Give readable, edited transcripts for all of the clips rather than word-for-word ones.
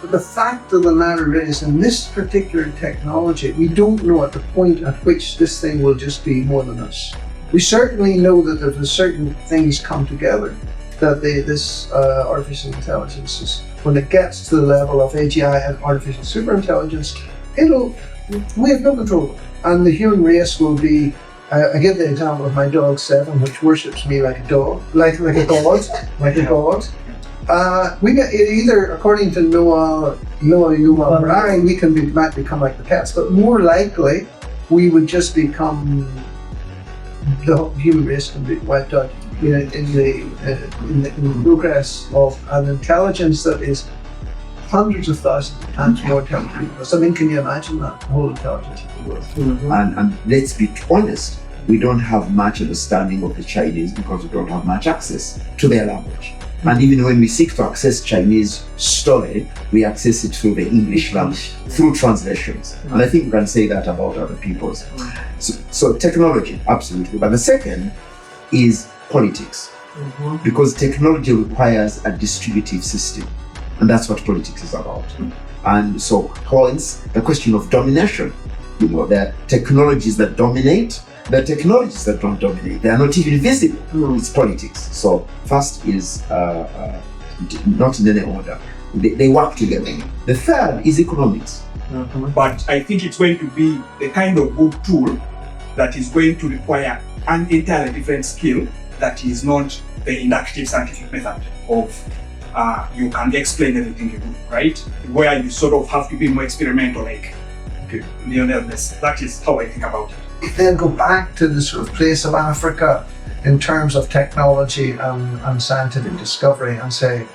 But the fact of the matter is, in this particular technology, we don't know at the point at which this thing will just be more than us. We certainly know that if certain things come together, that this artificial intelligence is, when it gets to the level of AGI and artificial superintelligence, we have no control. And the human race will be, I give the example of my dog Seven, which worships me like a dog, like a god. We get either, according to Noah, Yuval, Harari, might become like the pets, but more likely we would just become, the human race can be wiped out. In the progress of an intelligence that is hundreds of thousands of times more intelligent. So, I mean, can you imagine that whole intelligence of the world? Mm-hmm. And let's be honest, we don't have much understanding of the Chinese because we don't have much access to their language. Mm-hmm. And even when we seek to access Chinese story, we access it through the English language, through translations. Mm-hmm. And I think we can say that about other peoples. Mm-hmm. So technology, absolutely. But the second is politics. Mm-hmm. Because technology requires a distributive system. And that's what politics is about. Mm-hmm. And so, hence, the question of domination. There are technologies that dominate, there are technologies that don't dominate. They are not even visible. Mm-hmm. It's politics. So, first is not in any order. They work together. The third is economics. Mm-hmm. But I think it's going to be the kind of good tool that is going to require an entirely different skill that is not the inductive scientific method of you can explain everything you do, right? Where you sort of have to be more experimental, like that is how I think about it. Then go back to the sort of place of Africa in terms of technology and scientific discovery and say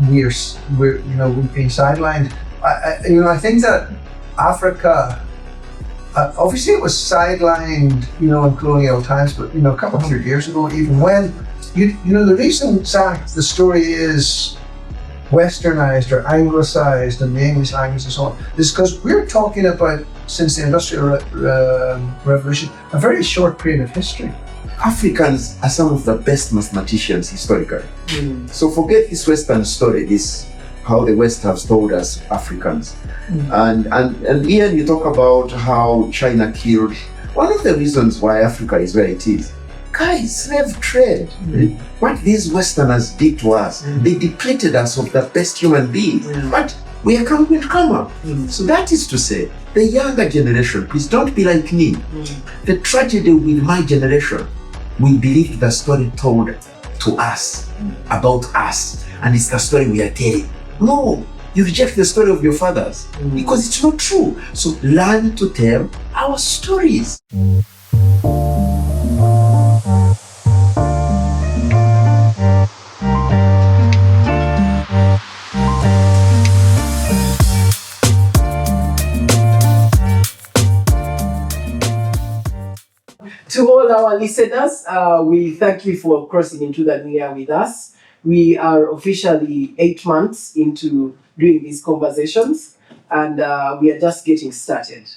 we've been sidelined. I think that Africa. Obviously, it was sidelined, in colonial times, but a couple of 100 years ago, even when, the reason the story is westernized or anglicized in the English language and so on, is because we're talking about, since the Industrial Revolution, a very short period of history. Africans are some of the best mathematicians historically. Mm. So forget this Western story, how the West has told us Africans. Mm. And Ian, you talk about how China killed. One of the reasons why Africa is where it is, guys, slave trade. Mm. What these Westerners did to us, they depleted us of the best human beings. But we are going to come up. So that is to say, the younger generation, please don't be like me. The tragedy with my generation, we believed the story told to us, about us, and it's the story we are telling. No, you reject the story of your fathers because it's not true. So learn to tell our stories. To all our listeners, we thank you for crossing into the new year with us. We are officially 8 months into doing these conversations, and we are just getting started.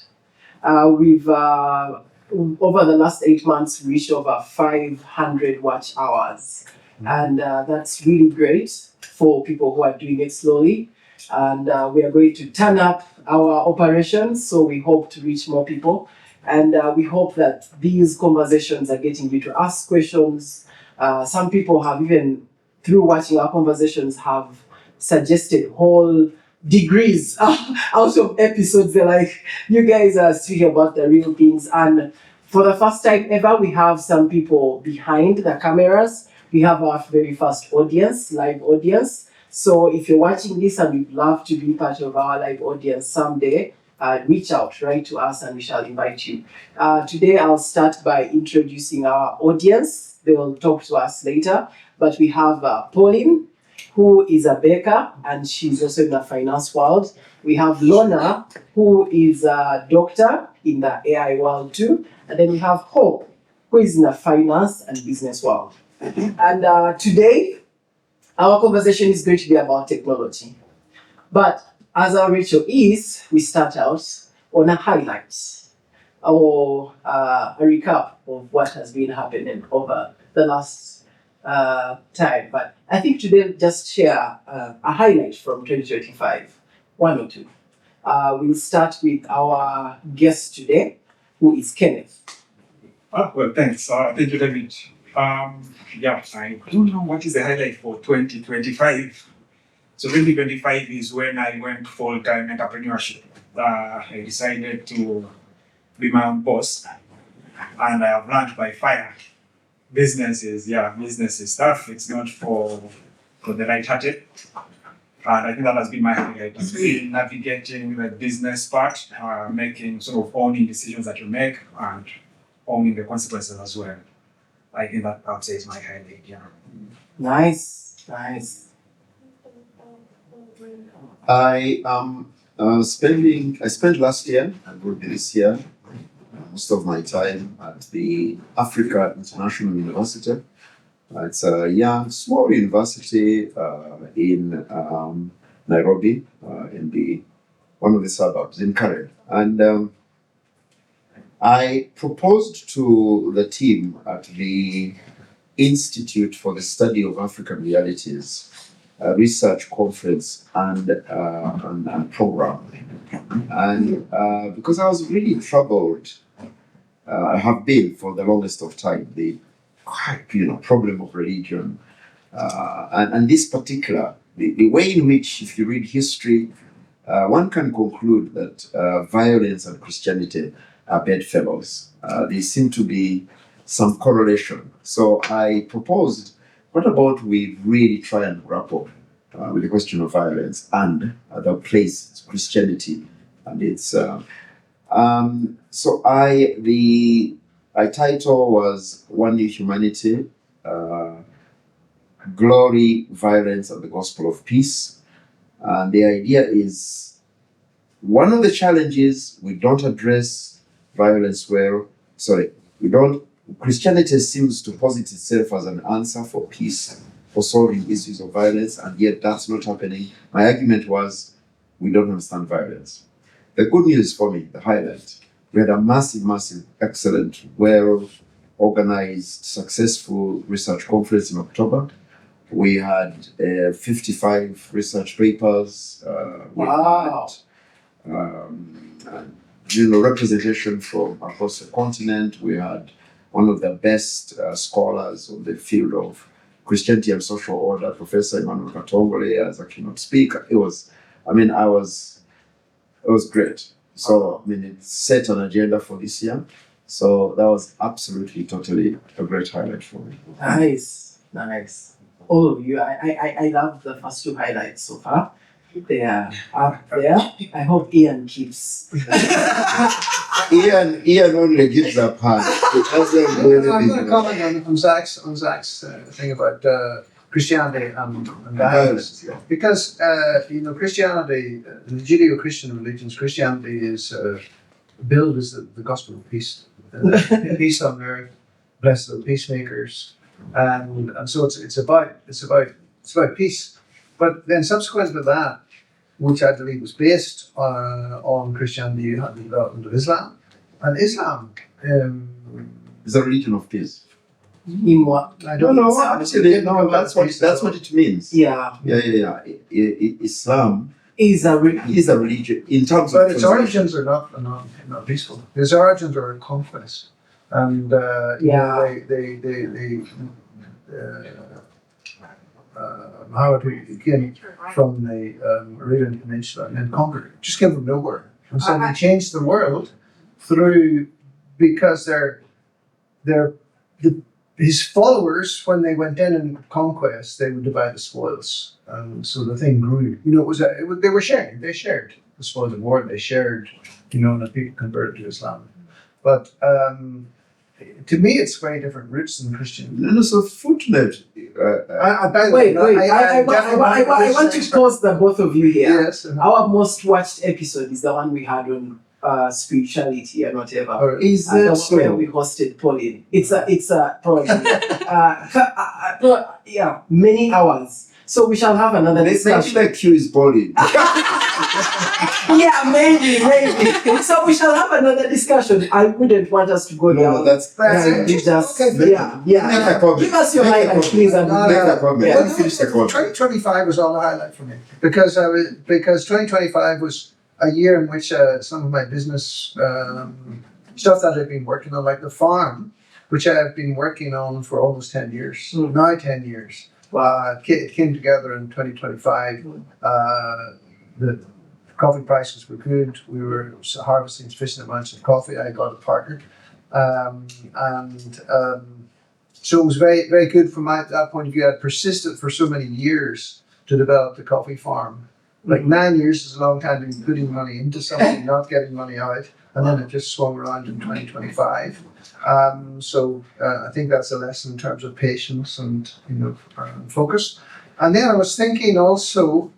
We've, over the last 8 months, reached over 500 watch hours. And that's really great for people who are doing it slowly. And we are going to turn up our operations, so we hope to reach more people. And we hope that these conversations are getting you to ask questions. Some people have even, through watching our conversations, have suggested whole degrees out of episodes. They're like, you guys are speaking about the real things. And for the first time ever, we have some people behind the cameras. We have our very first audience, live audience. So if you're watching this and you'd love to be part of our live audience someday, reach out, write to us, and we shall invite you. Today, I'll start by introducing our audience. They will talk to us later. But we have Pauline, who is a baker, and she's also in the finance world. We have Lorna, who is a doctor in the AI world too. And then we have Hope, who is in the finance and business world. And today, our conversation is going to be about technology. But as our ritual is, we start out on a highlights or a recap of what has been happening over the last time. But I think today just share a highlight from 2025. one or two. We'll start with our guest today, who is Kenneth. Well, thanks. Thank you, David. Yeah, I don't know what is the highlight for 2025. So 2025 is when I went full-time entrepreneurship. I decided to be my own boss, and I have learned by fire. Business is tough. It's not for the light-hearted. And I think that has been my highlight. It's been navigating the business part, making sort of owning decisions that you make and owning the consequences as well. I think that perhaps is my highlight, yeah. Nice. I spent last year and will be this year most of my time at the Africa International University. It's a young, small university in Nairobi, in one of the suburbs in Karen. And I proposed to the team at the Institute for the Study of African Realities a research conference and program. And because I was really troubled, I have been for the longest of time, the problem of religion. And this particular, the way in which, if you read history, one can conclude that violence and Christianity are bedfellows. There seem to be some correlation. So I proposed, what about we really try and grapple with the question of violence and the place Christianity and its. So my title was One New Humanity, Glory, Violence, and the Gospel of Peace. And the idea is one of the challenges we don't address violence well. Christianity seems to posit itself as an answer for peace, for solving issues of violence, and yet that's not happening. My argument was we don't understand violence. The good news for me, the highlight, we had a massive, excellent, well-organized, successful research conference in October. We had 55 research papers. Wow. We had, representation from across the continent. We had one of the best scholars of the field of Christianity and social order, Professor Emmanuel Katongole, as a keynote speaker. It was great. So, it set an agenda for this year. So that was absolutely, totally a great highlight for me. Nice. All of you, I love the first two highlights so far. They are up there. I hope Ian keeps. Ian only gives up hand. It doesn't do anything. I'm going to comment on Zach's thing about Christianity and violence, because Christianity, the Judeo-Christian religions, Christianity is billed as the gospel of peace, peace on earth, blessed are the peacemakers, and so it's about peace. But then subsequent to that, which I believe was based on Christianity, you had the development of Islam, and Islam is a religion of peace. In what? I don't know. Actually, no, that's what it means. Yeah. Islam is a religion in terms but of. Its origins are not peaceful. Its origins are in conquest, and Harari came from the Arabian Peninsula and then conquered it. Just came from nowhere, and so they changed the world because his followers, when they went in conquest, they would divide the spoils, and so the thing grew. They were sharing. They shared the spoils of war. They shared, and the people converted to Islam. But to me, it's very different roots than Christian. No, so footnote. Wait. I want to pause the both of you here. Yes. Our most watched episode is the one we had on spirituality and whatever. Is that so? Where we hosted Pauline. It's a probably many hours. So we shall have another discussion. Maybe like Q is Pauline. Yeah, maybe. So we shall have another discussion. I wouldn't want us to go No, down. that's and it. just Okay. yeah. Make a comment. Give us your Make a highlights, comment. please. And No, Make a comment. Yeah. Let me finish the comment. 2025 was all a highlight for me because 2025 was a year in which some of my business stuff that I've been working on, like the farm, which I've been working on for almost 10 years, now 10 years. It came together in 2025. The coffee prices were good. We were harvesting sufficient amounts of coffee. I got a partner. So it was very, very good from that point of view. I persisted for so many years to develop the coffee farm. Like 9 years is a long time to be putting money into something, not getting money out. And then it just swung around in 2025. I think that's a lesson in terms of patience and focus. And then I was thinking also,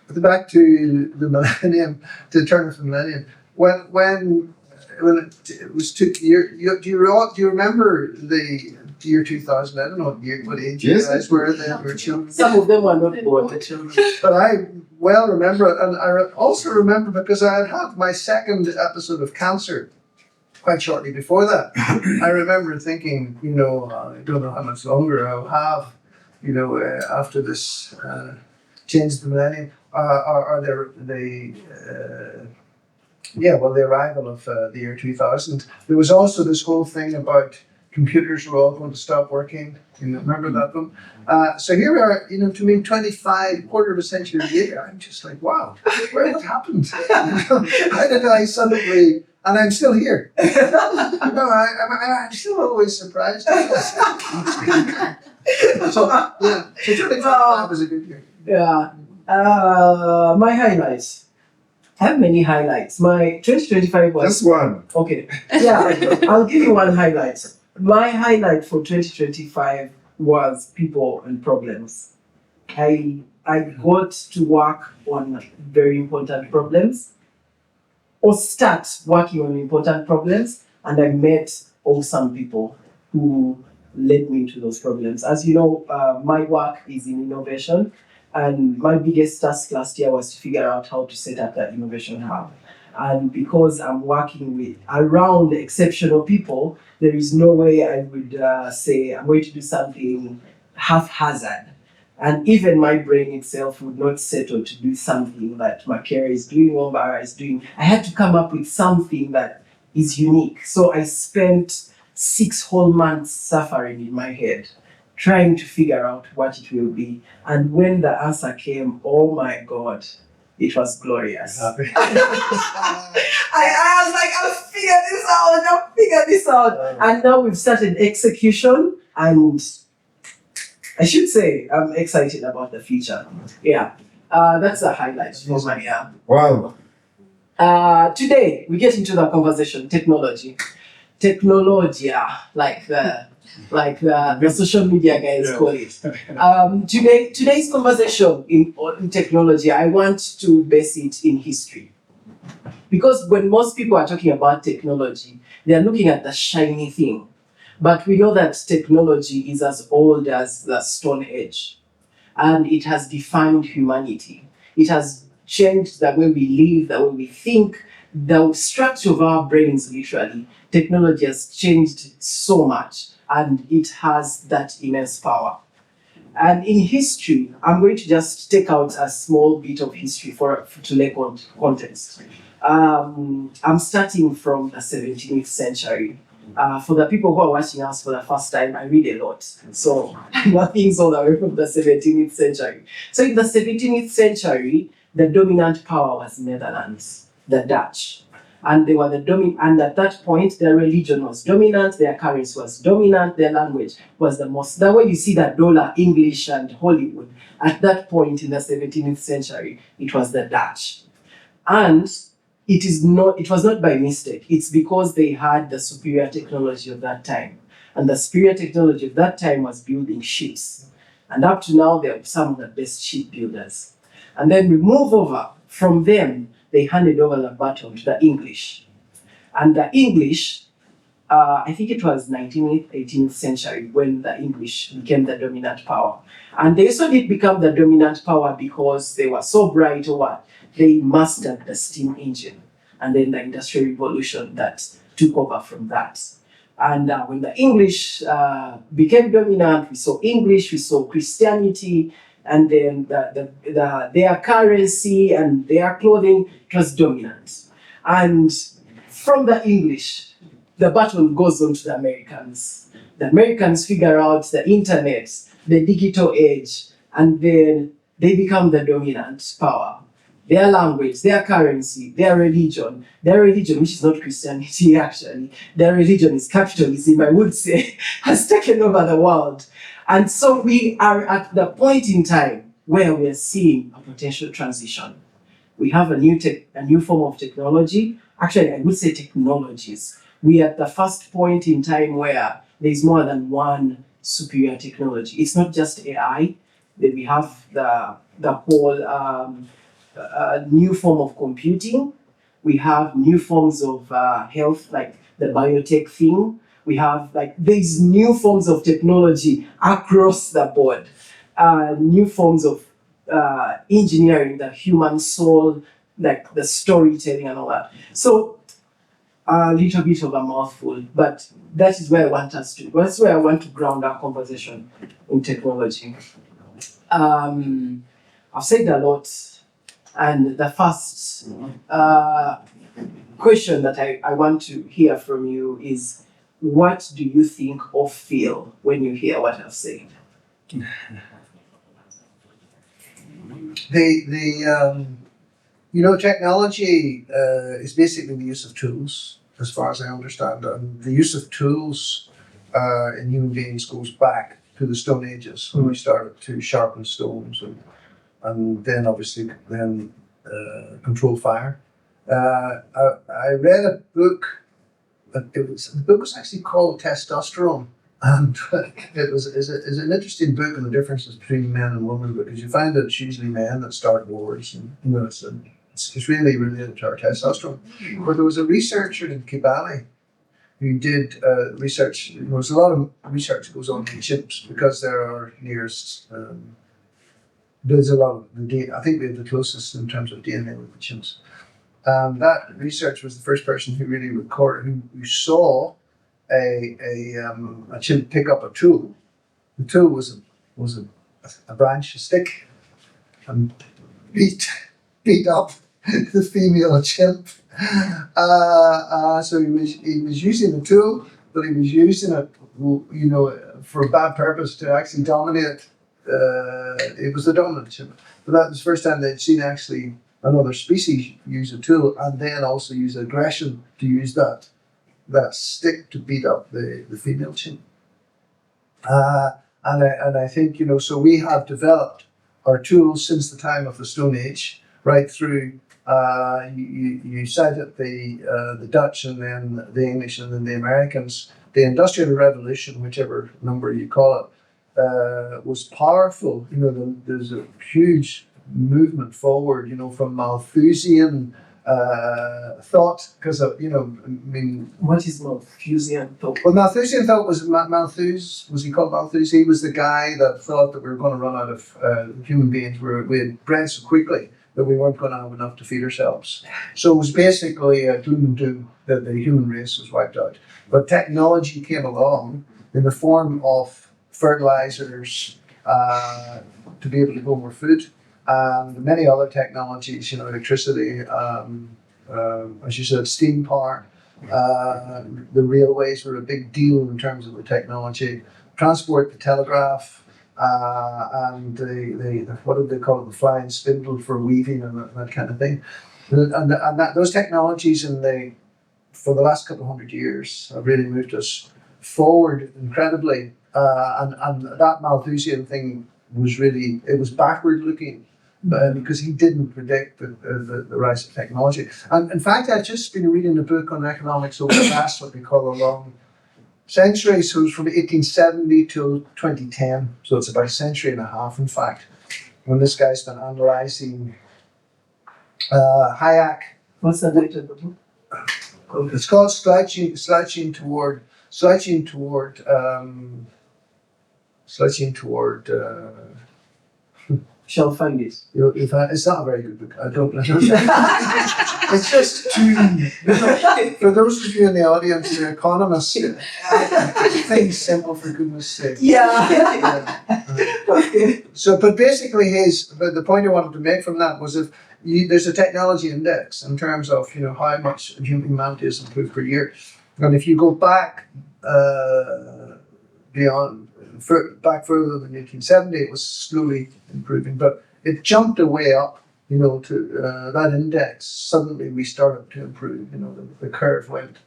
back to the millennium, to the turn of the millennium, when it was do you remember the year 2000? I don't know what age you guys were then, were children. Some of them were not born. But I well remember it, and I also remember because I had had my second episode of cancer quite shortly before that. I remember thinking, I don't know how much longer I'll have, after this change of the millennium, or the arrival of the year 2000. There was also this whole thing about computers were all going to stop working. Remember that one? So here we are, to me, 25, quarter of a century later, I'm just like, wow, what happened? How did I suddenly, and I'm still here. I'm still always surprised. So 2025 was a good year. Yeah. My highlights. I have many highlights. My 2025 was Just one. okay. Yeah, I'll give you one highlight. My highlight for 2025 was people and problems. I got to work on very important problems, or start working on important problems, and I met awesome people who led me to those problems. As you know, my work is in innovation, and my biggest task last year was to figure out how to set up that innovation hub. And because I'm working around exceptional people, there is no way I would say I'm going to do something haphazard. And even my brain itself would not settle to do something that Makera is doing or Bara is doing. I had to come up with something that is unique. So I spent 6 whole months suffering in my head, trying to figure out what it will be. And when the answer came, oh my God, it was glorious. I was like, I'll figure this out. And now we've started execution, and I should say I'm excited about the future. Yeah, that's the highlight for my year. Wow. Today, we get into the conversation, technology. Technologia, like the social media guys call it. Today's conversation in technology, I want to base it in history. Because when most people are talking about technology, they are looking at the shiny thing. But we know that technology is as old as the Stone Age, and it has defined humanity. It has changed the way we live, the way we think, the structure of our brains, literally. Technology has changed so much, and it has that immense power. And in history, I'm going to just take out a small bit of history to lay context. I'm starting from the 17th century. For the people who are watching us for the first time, I read a lot. So nothing's all the way from the 17th century. So in the 17th century, the dominant power was Netherlands, the Dutch. And they were and at that point, their religion was dominant, their currency was dominant, their language was the most. That way you see that dollar, English, and Hollywood. At that point in the 17th century, it was the Dutch. And it was not by mistake. It's because they had the superior technology of that time. And the superior technology of that time was building ships. And up to now, they're some of the best ship builders. And then we move over. From them, they handed over the baton to the English. And the English, I think it was 19th, 18th century when the English became the dominant power. And they also did become the dominant power because they were so bright or what? they mastered the steam engine and then the Industrial Revolution that took over from that. And when the English became dominant, we saw English, we saw Christianity, and then their currency and their clothing, it was dominant. And from the English, the baton goes on to the Americans. The Americans figure out the internet, the digital age, and then they become the dominant power. Their language, their currency, their religion, which is not Christianity actually, their religion is capitalism, I would say, has taken over the world. And so we are at the point in time where we are seeing a potential transition. We have a new form of technology. Actually, I would say technologies. We are at the first point in time where there's more than one superior technology. It's not just AI. Then we have the whole new form of computing. We have new forms of health, like the biotech thing. We have these new forms of technology across the board. New forms of engineering, the human soul, like the storytelling and all that. So a little bit of a mouthful, but that is where I want us to. That's where I want to ground our conversation in technology. I've said a lot, and the first question that I want to hear from you is, what do you think or feel when you hear what I've said? Technology is basically the use of tools, as far as I understand it. And the use of tools in human beings goes back to the Stone Ages, when we started to sharpen stones and then obviously control fire. I read a book. The book was actually called Testosterone, and it is an interesting book on the differences between men and women, because you find that it's usually men that start wars, and it's really related to our testosterone. But there was a researcher in Kibale who did research. There's a lot of research goes on in chimps because there are nearest. There's a lot of I think they're the closest in terms of DNA with the chimps. That research was the first person who really recorded, who saw a chimp pick up a tool. The tool was a branch, a stick, and beat up the female chimp. So he was using the tool, but he was using it, for a bad purpose, to actually dominate. It was the dominant chimp, but that was the first time they'd seen actually another species use a tool and then also use aggression to use that stick to beat up the female chimp. And I think, so we have developed our tools since the time of the Stone Age, right through. You cited the Dutch, and then the English, and then the Americans. The Industrial Revolution, whichever number you call it, was powerful. There's a huge movement forward, from Malthusian thought, because what is Malthusian thought? Well, Malthusian thought was was he called Malthus? He was the guy that thought that we were going to run out of human beings. We had bred so quickly that we weren't going to have enough to feed ourselves. So it was basically a gloom and doom that the human race was wiped out. But technology came along in the form of fertilizers to be able to grow more food, and many other technologies, electricity, as you said, steam power. The railways were a big deal in terms of the technology. Transport, the telegraph, and the what did they call it? The flying spindle for weaving and that kind of thing. And those technologies for the last couple of hundred years have really moved us forward incredibly. And that Malthusian thing was backward looking. Because he didn't predict the rise of technology. And in fact, I've just been reading a book on economics over the last, what we call a long century. So it's from 1870 till 2010. So it's about a century and a half, in fact, when this guy's been analysing Hayek. What's the title of the book? It's called Slouching Toward shall find it. It's not a very good book. I don't know. It's just too. For those of you in the audience who are economists, things simple for goodness sake. Yeah. Okay. So, but basically, but the point I wanted to make from that was there's a technology index in terms of how much humanity has improved per year, and if you go back back further than 1870, it was slowly improving, but it jumped way up, to that index. Suddenly we started to improve, the curve went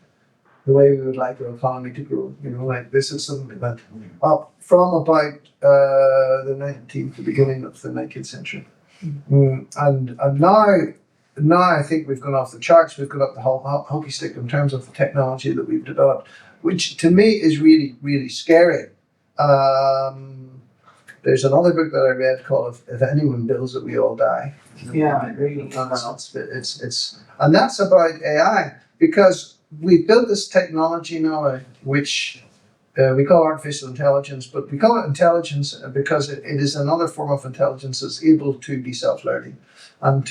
the way we would like our economy to grow, like this. It suddenly went up from about the beginning of the 19th century. And now I think we've gone off the charts. We've got up the whole hockey stick in terms of the technology that we've developed, which to me is really, really scary. There's another book that I read called "If Anyone Builds It, We All Die." Yeah, really. And that's about AI, because we've built this technology now, which we call artificial intelligence, but we call it intelligence because it is another form of intelligence that's able to be self-learning, and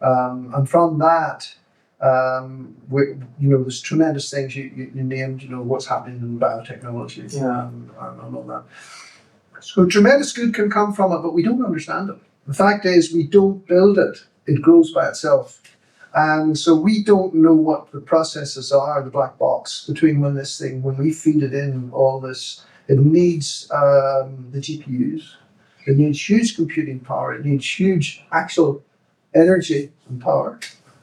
and from that. There's tremendous things you named, what's happening in biotechnology and all that. So tremendous good can come from it, but we don't understand it. The fact is, we don't build it. It grows by itself. And so we don't know what the processes are, the black box, between when we feed it in all this. It needs the GPUs. It needs huge computing power. It needs huge actual energy and power.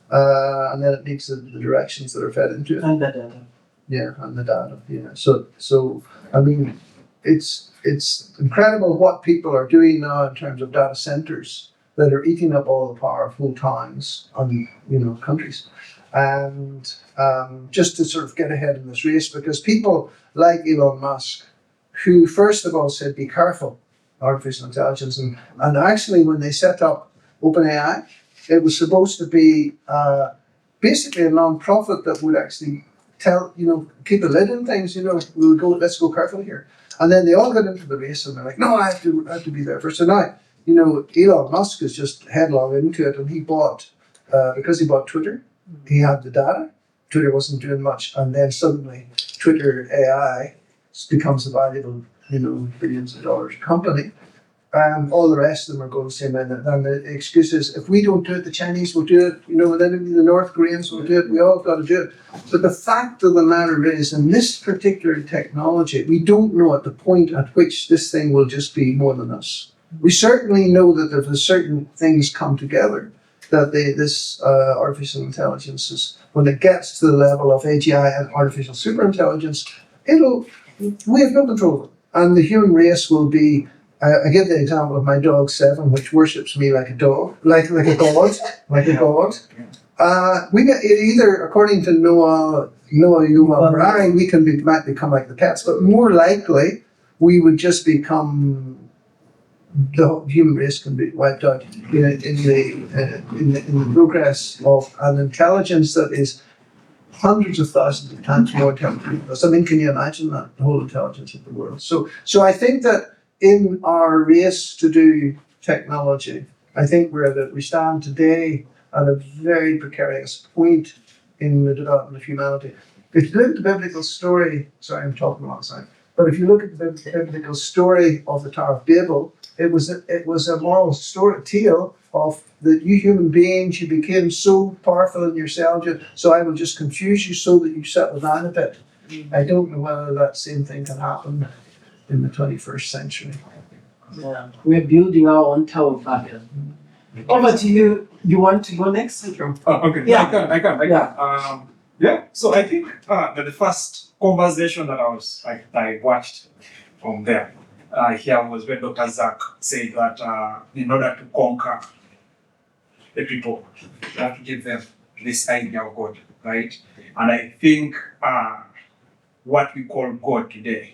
And then it needs the directions that are fed into it. And the data. Yeah, and the data. Yeah. So I mean, it's incredible what people are doing now in terms of data centers that are eating up all the power of whole towns and countries. And just to sort of get ahead in this race, because people like Elon Musk, who first of all said, be careful, artificial intelligence, and actually when they set up OpenAI, it was supposed to be basically a non-profit that would actually keep a lid on things. Let's go careful here. And then they all got into the race, and they're like, no, I have to be there first. So now, Elon Musk is just headlong into it, and he bought because he bought Twitter. He had the data. Twitter wasn't doing much, and then suddenly Twitter AI becomes a valuable, billions of dollars company. All the rest of them are going the same way. And the excuse is, if we don't do it, the Chinese will do it, and then the North Koreans will do it. We all got to do it. But the fact of the matter is, in this particular technology, we don't know at the point at which this thing will just be more than us. We certainly know that if certain things come together, that this artificial intelligence is, when it gets to the level of AGI and artificial superintelligence, we have no control of it. And the human race will be. I give the example of my dog Seven, which worships me like a dog, like a god. We get either, according to Noah, Yuval, Harari, might become like the pets, but more likely we would just become. The human race can be wiped out in the progress of an intelligence that is hundreds of thousands of times more intelligent than us. I mean, can you imagine that, the whole intelligence of the world? So I think that. In our race to do technology, I think we stand today at a very precarious point in the development of humanity. If you look at the biblical story, sorry, I'm talking a lot of time, but if you look at the biblical story of the Tower of Babel, it was a moral tale of that you human beings, you became so powerful in yourselves, so I will just confuse you so that you settle down a bit. I don't know whether that same thing can happen in the 21st century. Yeah, we're building our own Tower of Babel. Over to you. You want to go next? Okay. Yeah. I can. So I think that the first conversation that I watched from there here was when Dr. Zach said that in order to conquer the people, you have to give them this idea of God, right? And I think what we call God today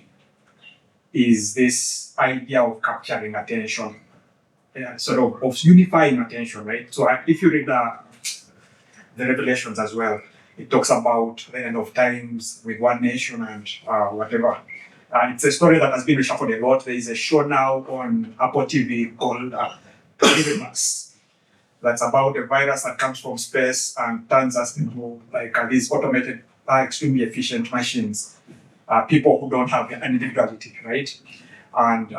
is this idea of capturing attention, sort of unifying attention, right? So if you read the Revelations as well, it talks about the end of times with one nation and whatever. It's a story that has been reshuffled a lot. There is a show now on Apple TV called Virus. That's about a virus that comes from space and turns us into like these automated, extremely efficient machines. People who don't have any individuality, right? And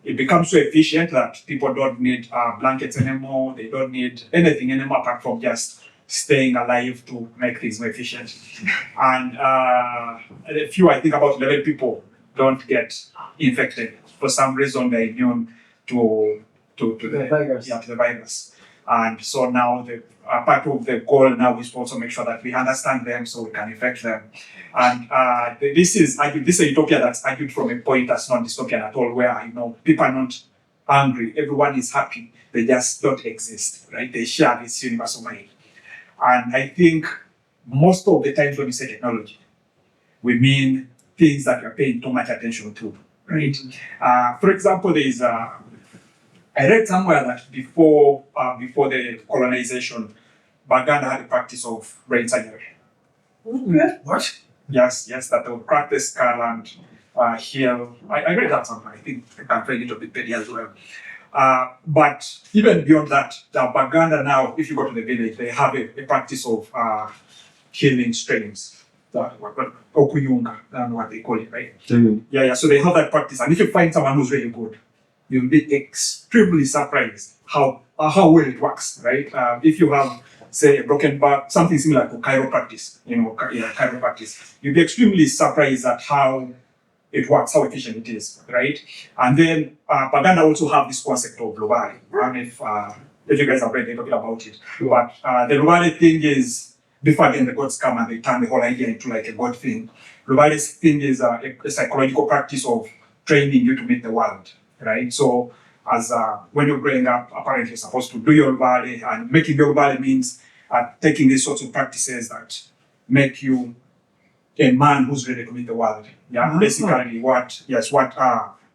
it becomes so efficient that people don't need blankets anymore. They don't need anything anymore apart from just staying alive to make things more efficient. And a few, I think about 11 people don't get infected. For some reason, they're immune to The virus. Yeah, to the virus. And so now the part of the goal now is to also make sure that we understand them so we can infect them. And this is a utopia that's argued from a point that's not dystopian at all, where people are not angry, everyone is happy, they just don't exist, right? They share this universal mind. And I think most of the times when we say technology, we mean things that we're paying too much attention to, right? For example, there is I read somewhere that before the colonization, Baganda had a practice of brain surgery. What? Yes, that they would crack the skull and heal. I read that somewhere. I think I can find it on Wikipedia as well. But even beyond that, the Baganda now, if you go to the village, they have a practice of healing strains. Okuyunga, I don't know what they call it, right? Yeah. So they have that practice, and if you find someone who's really good, you'll be extremely surprised how well it works, right? If you have, say, a broken back, something similar to chiropractic, chiropractic, you'll be extremely surprised at how it works, how efficient it is, right? And then Baganda also have this concept of Lubari. I don't know if you guys have read a little bit about it. But the Lubari thing is, before again the gods come and they turn the whole idea into like a god thing. Lubari's thing is a psychological practice of training you to meet the world, right? So as when you're growing up, apparently you're supposed to do your Lubari, and making your Lubari means taking these sorts of practices that make you a man who's ready to meet the world. Yeah, basically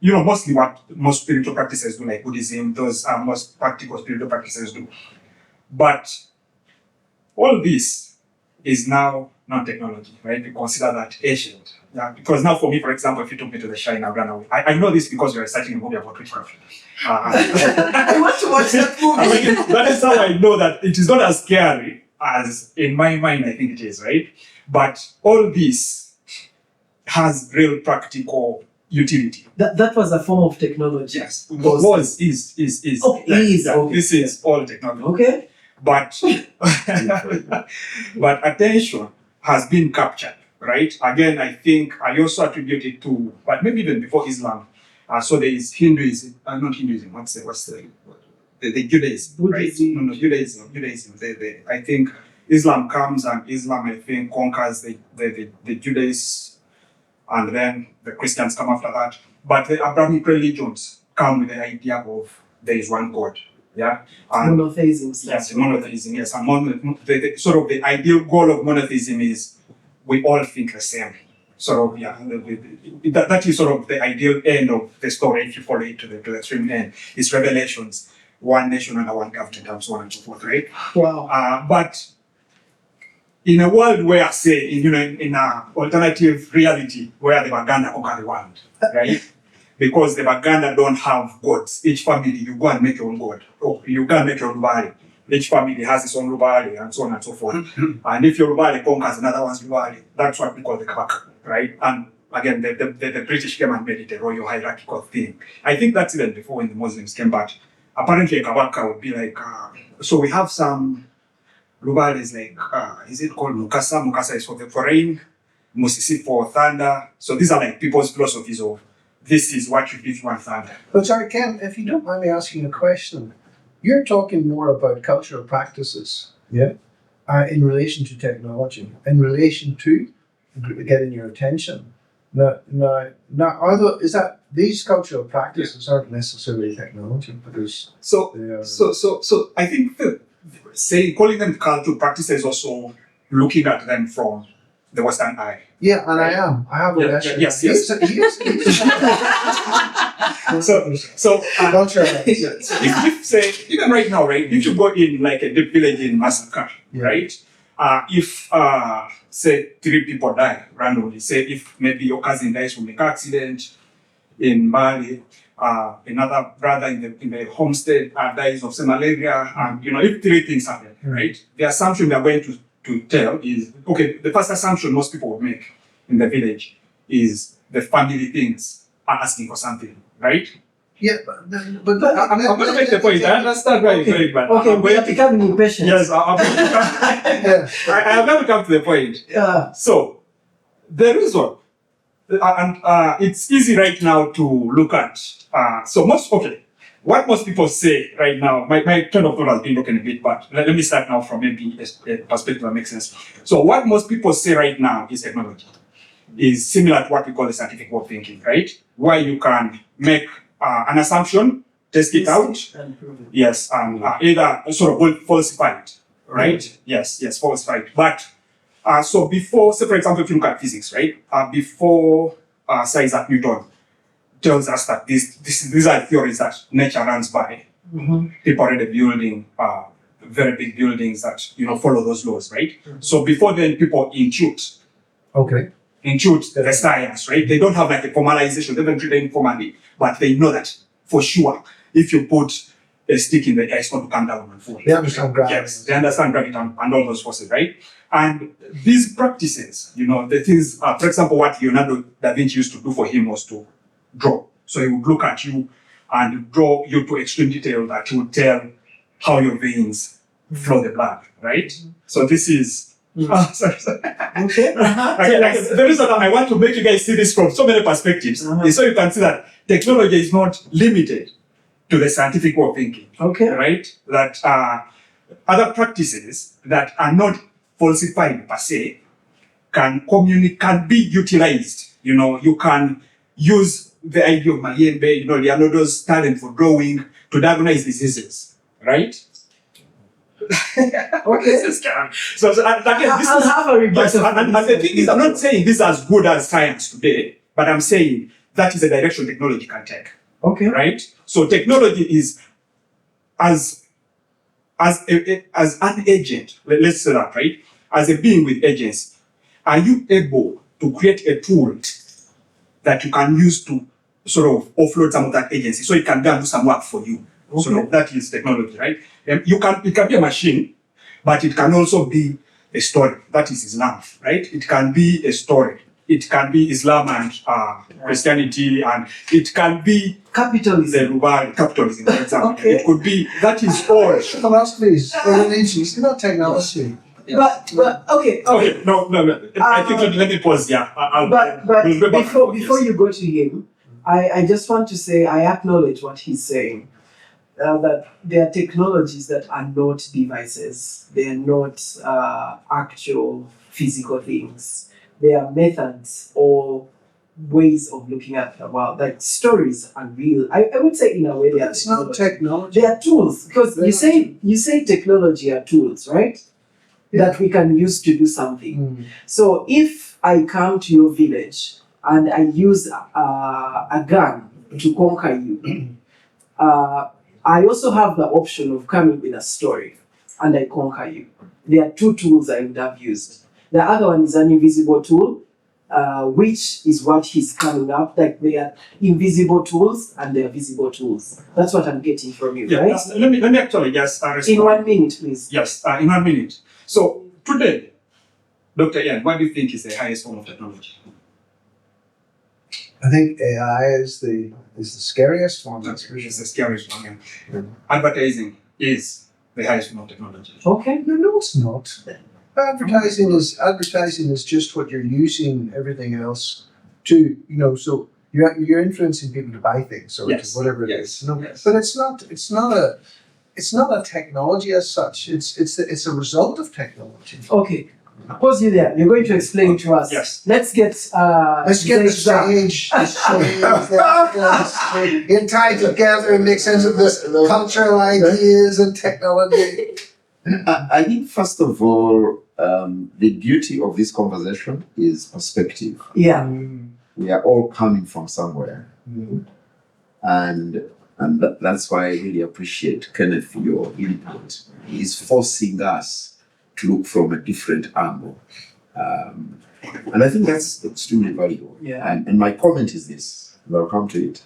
mostly what most spiritual practices do, like Buddhism, those are most practical spiritual practices do. But all this is now non-technology, right? We consider that ancient. Yeah, because now for me, for example, if you took me to the shrine, I've run away. I know this because you're reciting a movie about witchcraft. I want to watch that movie. That is how I know that it is not as scary as in my mind I think it is, right? But all this has real practical utility. That was a form of technology. Yes. Is. Oh, is. Okay. This is all technology. Okay. But but attention has been captured, right? Again, I think I also attribute it to, but maybe even before Islam. So there is Hinduism, not Hinduism. What's the Judaism, right? No, Judaism. I think Islam comes, and Islam, I think, conquers the Judaism, and then the Christians come after that. But the Abrahamic religions come with the idea of there is one God. Yeah, and monotheism. Yes, monotheism. Yes, and the sort of the ideal goal of monotheism is we all think the same. Sort of, yeah. That is sort of the ideal end of the story. If you follow it to the extreme end, it's revelations, one nation under one government, and so on and so forth, right? Wow. But in a world where, say, in an alternative reality where the Baganda conquer the world, right? Because the Baganda don't have gods. Each family, you go and make your own god. Or you go and make your own Lubari. Each family has its own Lubari, and so on and so forth. And if your Lubari conquers another one's Lubari, that's what we call the Kabaka, right? And again, the British came and made it a royal hierarchical thing. I think that's even before when the Muslims came, but apparently a Kabaka would be like, so we have some Lubaris like, is it called Mukasa? Mukasa is for rain, Musisi for thunder. So these are like people's philosophies of, this is what you give one thunder. But sorry, Ken, if you don't mind me asking a question, you're talking more about cultural practices, yeah, in relation to technology, in relation to getting your attention. Now, is that these cultural practices aren't necessarily technology, because so I think calling them cultural practices also looking at them from the Western eye. Yeah, and right? I have a lesson. Yes. So culture. If say even right now, right? If you go in like a deep village in Masaka, right? if say 3 people die randomly, say if maybe your cousin dies from a car accident in Mali, another brother in the homestead dies of say malaria, and if 3 things happen, right? The assumption we are going to tell is, okay, the first assumption most people would make in the village is the family things are asking for something, right? Yeah, but I'm going to make the point. I understand why you're going, but Okay, I'm we going are becoming impatient. Yes, I'm going to come to the point. Yeah. So, the reason, and it's easy right now to look at, what most people say right now, my train of thought has been broken a bit, but let me start now from maybe a perspective that makes sense. So, what most people say right now is technology. Is similar to what we call the scientific world thinking, right? Where you can make an assumption, test it out, and prove it. yes, and either sort of falsify it, right? Yes, falsify it. But so before, say for example, if you look at physics, right? Before Sir Isaac Newton tells us that these are theories that nature runs by. People already building very big buildings that follow those laws, right? So before then, people intuit. okay. Intuit the science, right? They don't have like a formalization, they haven't written formally, but they know that for sure, if you put a stick in the air, it's going to come down and fall. They understand gravity. Yes, they understand gravity and all those forces, right? And these practices, the things, for example, what Leonardo da Vinci used to do for him was to draw. So he would look at you and draw you to extreme detail that he would tell how your veins flow the blood, right? So this is sorry. Okay. The reason I want to make you guys see this from so many perspectives is so you can see that technology is not limited to the scientific way of thinking. Okay. Right? That other practices that are not falsified per se can be utilized. You can use the idea of Mayembe, Leonardo's talent for drawing to diagnose diseases. Right? Okay. So again, this I'll is have a rebuttal. and the thing is, I'm not saying this is as good as science today, but I'm saying that is the direction technology can take. Okay. Right? So technology is as an agent, let's say that, right? As a being with agency, are you able to create a tool that you can use to sort of offload some of that agency so it can go and do some work for you? Okay. So that is technology, right? It can be a machine, but it can also be a story. That is Islam, right? It can be a story. It can be Islam and Christianity, and it can be capitalism. Capitalism, for example. Okay. It could be, that is all. Philosophies or religions, not technology. But okay. Okay, no. I think let me pause here. But we'll go back and forth, before yes. you go to him, I just want to say I acknowledge what he's saying. That there are technologies that are not devices. They are not actual physical things. They are methods or ways of looking at the world. Like stories are real. I would say in a way they are It's not technology. They are tools because you say technology are tools, right? Yeah. That we can use to do something. So if I come to your village and I use a gun to conquer you, I also have the option of coming with a story and I conquer you. There are 2 tools I would have used. The other one is an invisible tool, which is what he's coming up. Like they are invisible tools and they are visible tools. That's what I'm getting from you, Yeah, right? let me actually just respond. In 1 minute, please. Yes, in 1 minute. So today, Dr. Ian, what do you think is the highest form of technology? I think AI is the scariest one. That's for It's sure. the scariest one. Yeah. Advertising is the highest form of technology. Okay. No, it's not. Advertising is just what you're using everything else to, so you're influencing people to buy things or Yes. to whatever it Yes. is. No, Yes. but it's not a technology as such. It's a result of technology. Okay. Pause you there. You're going to explain to us. Yes. Let's get Let's get the stage. stage, get tied together and make sense of this cultural ideas and technology. I think, first of all, the beauty of this conversation is perspective. Yeah. We are all coming from somewhere. And that's why I really appreciate Kenneth for your input. He's forcing us to look from a different angle. And I think that's extremely valuable. Yeah. And my comment is this, and I'll come to it,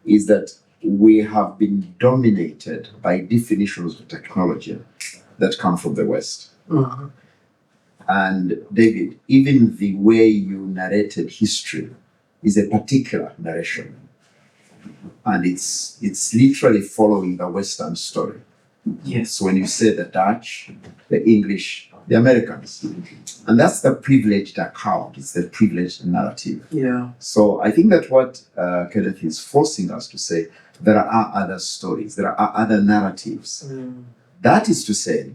is that we have been dominated by definitions of technology that come from the West. Mhm. And David, even the way you narrated history is a particular narration. And it's literally following the Western story. Yes. So when you say the Dutch, the English, the Americans, and that's the privileged account, it's the privileged narrative. Yeah. So I think that what Kenneth is forcing us to say, there are other stories, there are other narratives. That is to say,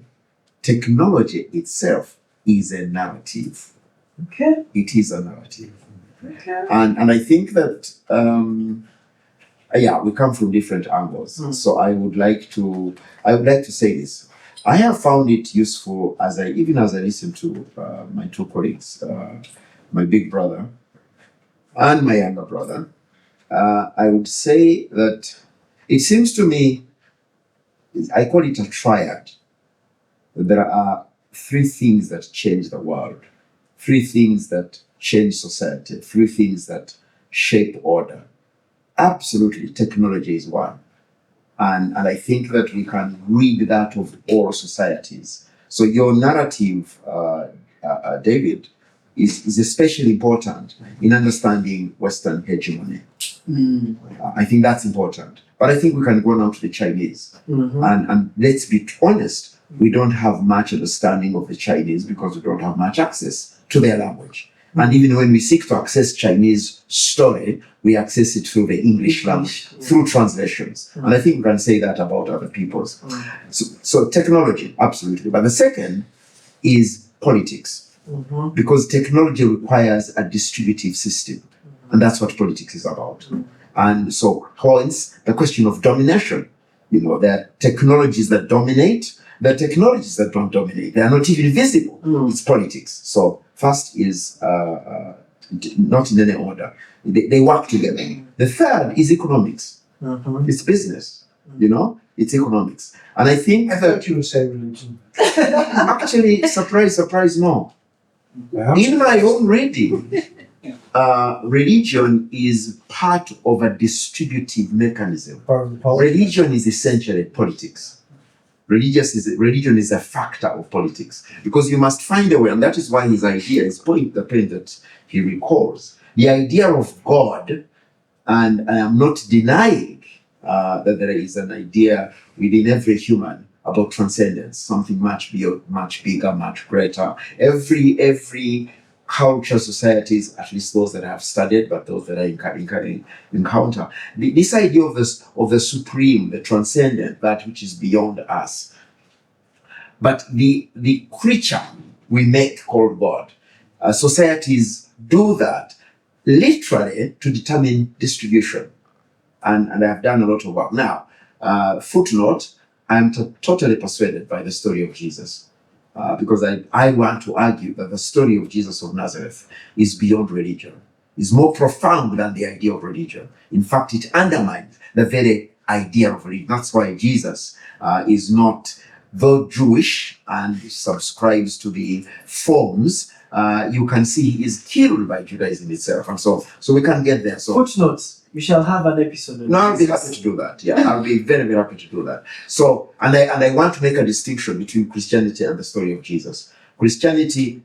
technology itself is a narrative. Okay. It is a narrative. Okay. And I think that, we come from different angles. So I would like to say this. I have found it useful as I listen to my two colleagues, my big brother and my younger brother. I would say that it seems to me, I call it a triad. There are three things that change the world, three things that change society, three things that shape order. Absolutely, technology is one. And I think that we can read that of all societies. So your narrative, David, is especially important in understanding Western hegemony. I think that's important. But I think we can go now to the Chinese. And let's be honest, we don't have much understanding of the Chinese because we don't have much access to their language. And even when we seek to access Chinese story, we access it through the English language, through translations. And I think we can say that about other peoples. So technology, absolutely. But the second is politics. Because technology requires a distributive system. And that's what politics is about. And so hence the question of domination. There are technologies that dominate, there are technologies that don't dominate. They are not even visible. It's politics. So first is not in any order. They work together. The third is economics. It's business. It's economics. And I think I thought you would say religion. actually, surprise, no. In my own reading, religion is part of a distributive mechanism. Religion is essentially politics. Religion is a factor of politics because you must find a way, and that is why his idea, the point that he recalls, the idea of God, and I am not denying that there is an idea within every human about transcendence, something much bigger, much greater. Every culture, societies, at least those that I have studied, but those that I encounter, this idea of the supreme, the transcendent, that which is beyond us. But the creature we make called God, societies do that literally to determine distribution. And I have done a lot of work. Now, footnote, I am totally persuaded by the story of Jesus. Because I want to argue that the story of Jesus of Nazareth is beyond religion, is more profound than the idea of religion. In fact, it undermines the very idea of religion. That's why Jesus is not, though Jewish and subscribes to the forms, you can see he is killed by Judaism itself. And so we can get there. So footnotes. We shall have an episode. No, I'll be happy to do that. Yeah, I'll be very, very happy to do that. So, and I want to make a distinction between Christianity and the story of Jesus. Christianity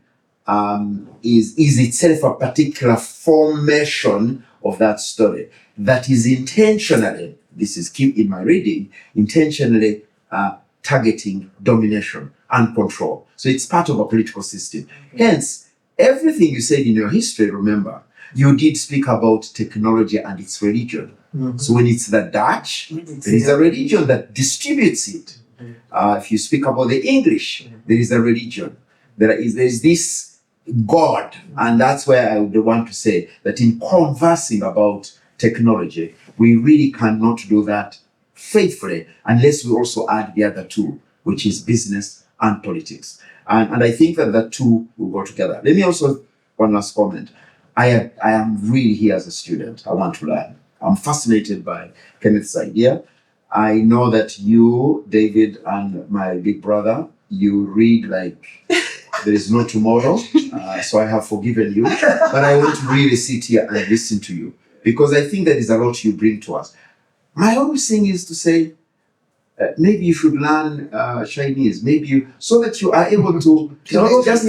is itself a particular formation of that story that is intentionally, this is key in my reading, intentionally targeting domination and control. So it's part of a political system. Hence, everything you said in your history, remember, you did speak about technology and its religion. So when it's the Dutch, there is a religion that distributes it. If you speak about the English, there is a religion. There is this God. And that's where I would want to say that in conversing about technology, we really cannot do that faithfully unless we also add the other two, which is business and politics. And I think that the two will go together. Let me also, one last comment. I am really here as a student. I want to learn. I'm fascinated by Kenneth's idea. I know that you, David, and my big brother you read like there is no tomorrow, so I have forgiven you. But I want to really sit here and listen to you because I think there is a lot you bring to us. My only thing is to say, maybe you should learn Chinese, so that you are able to not just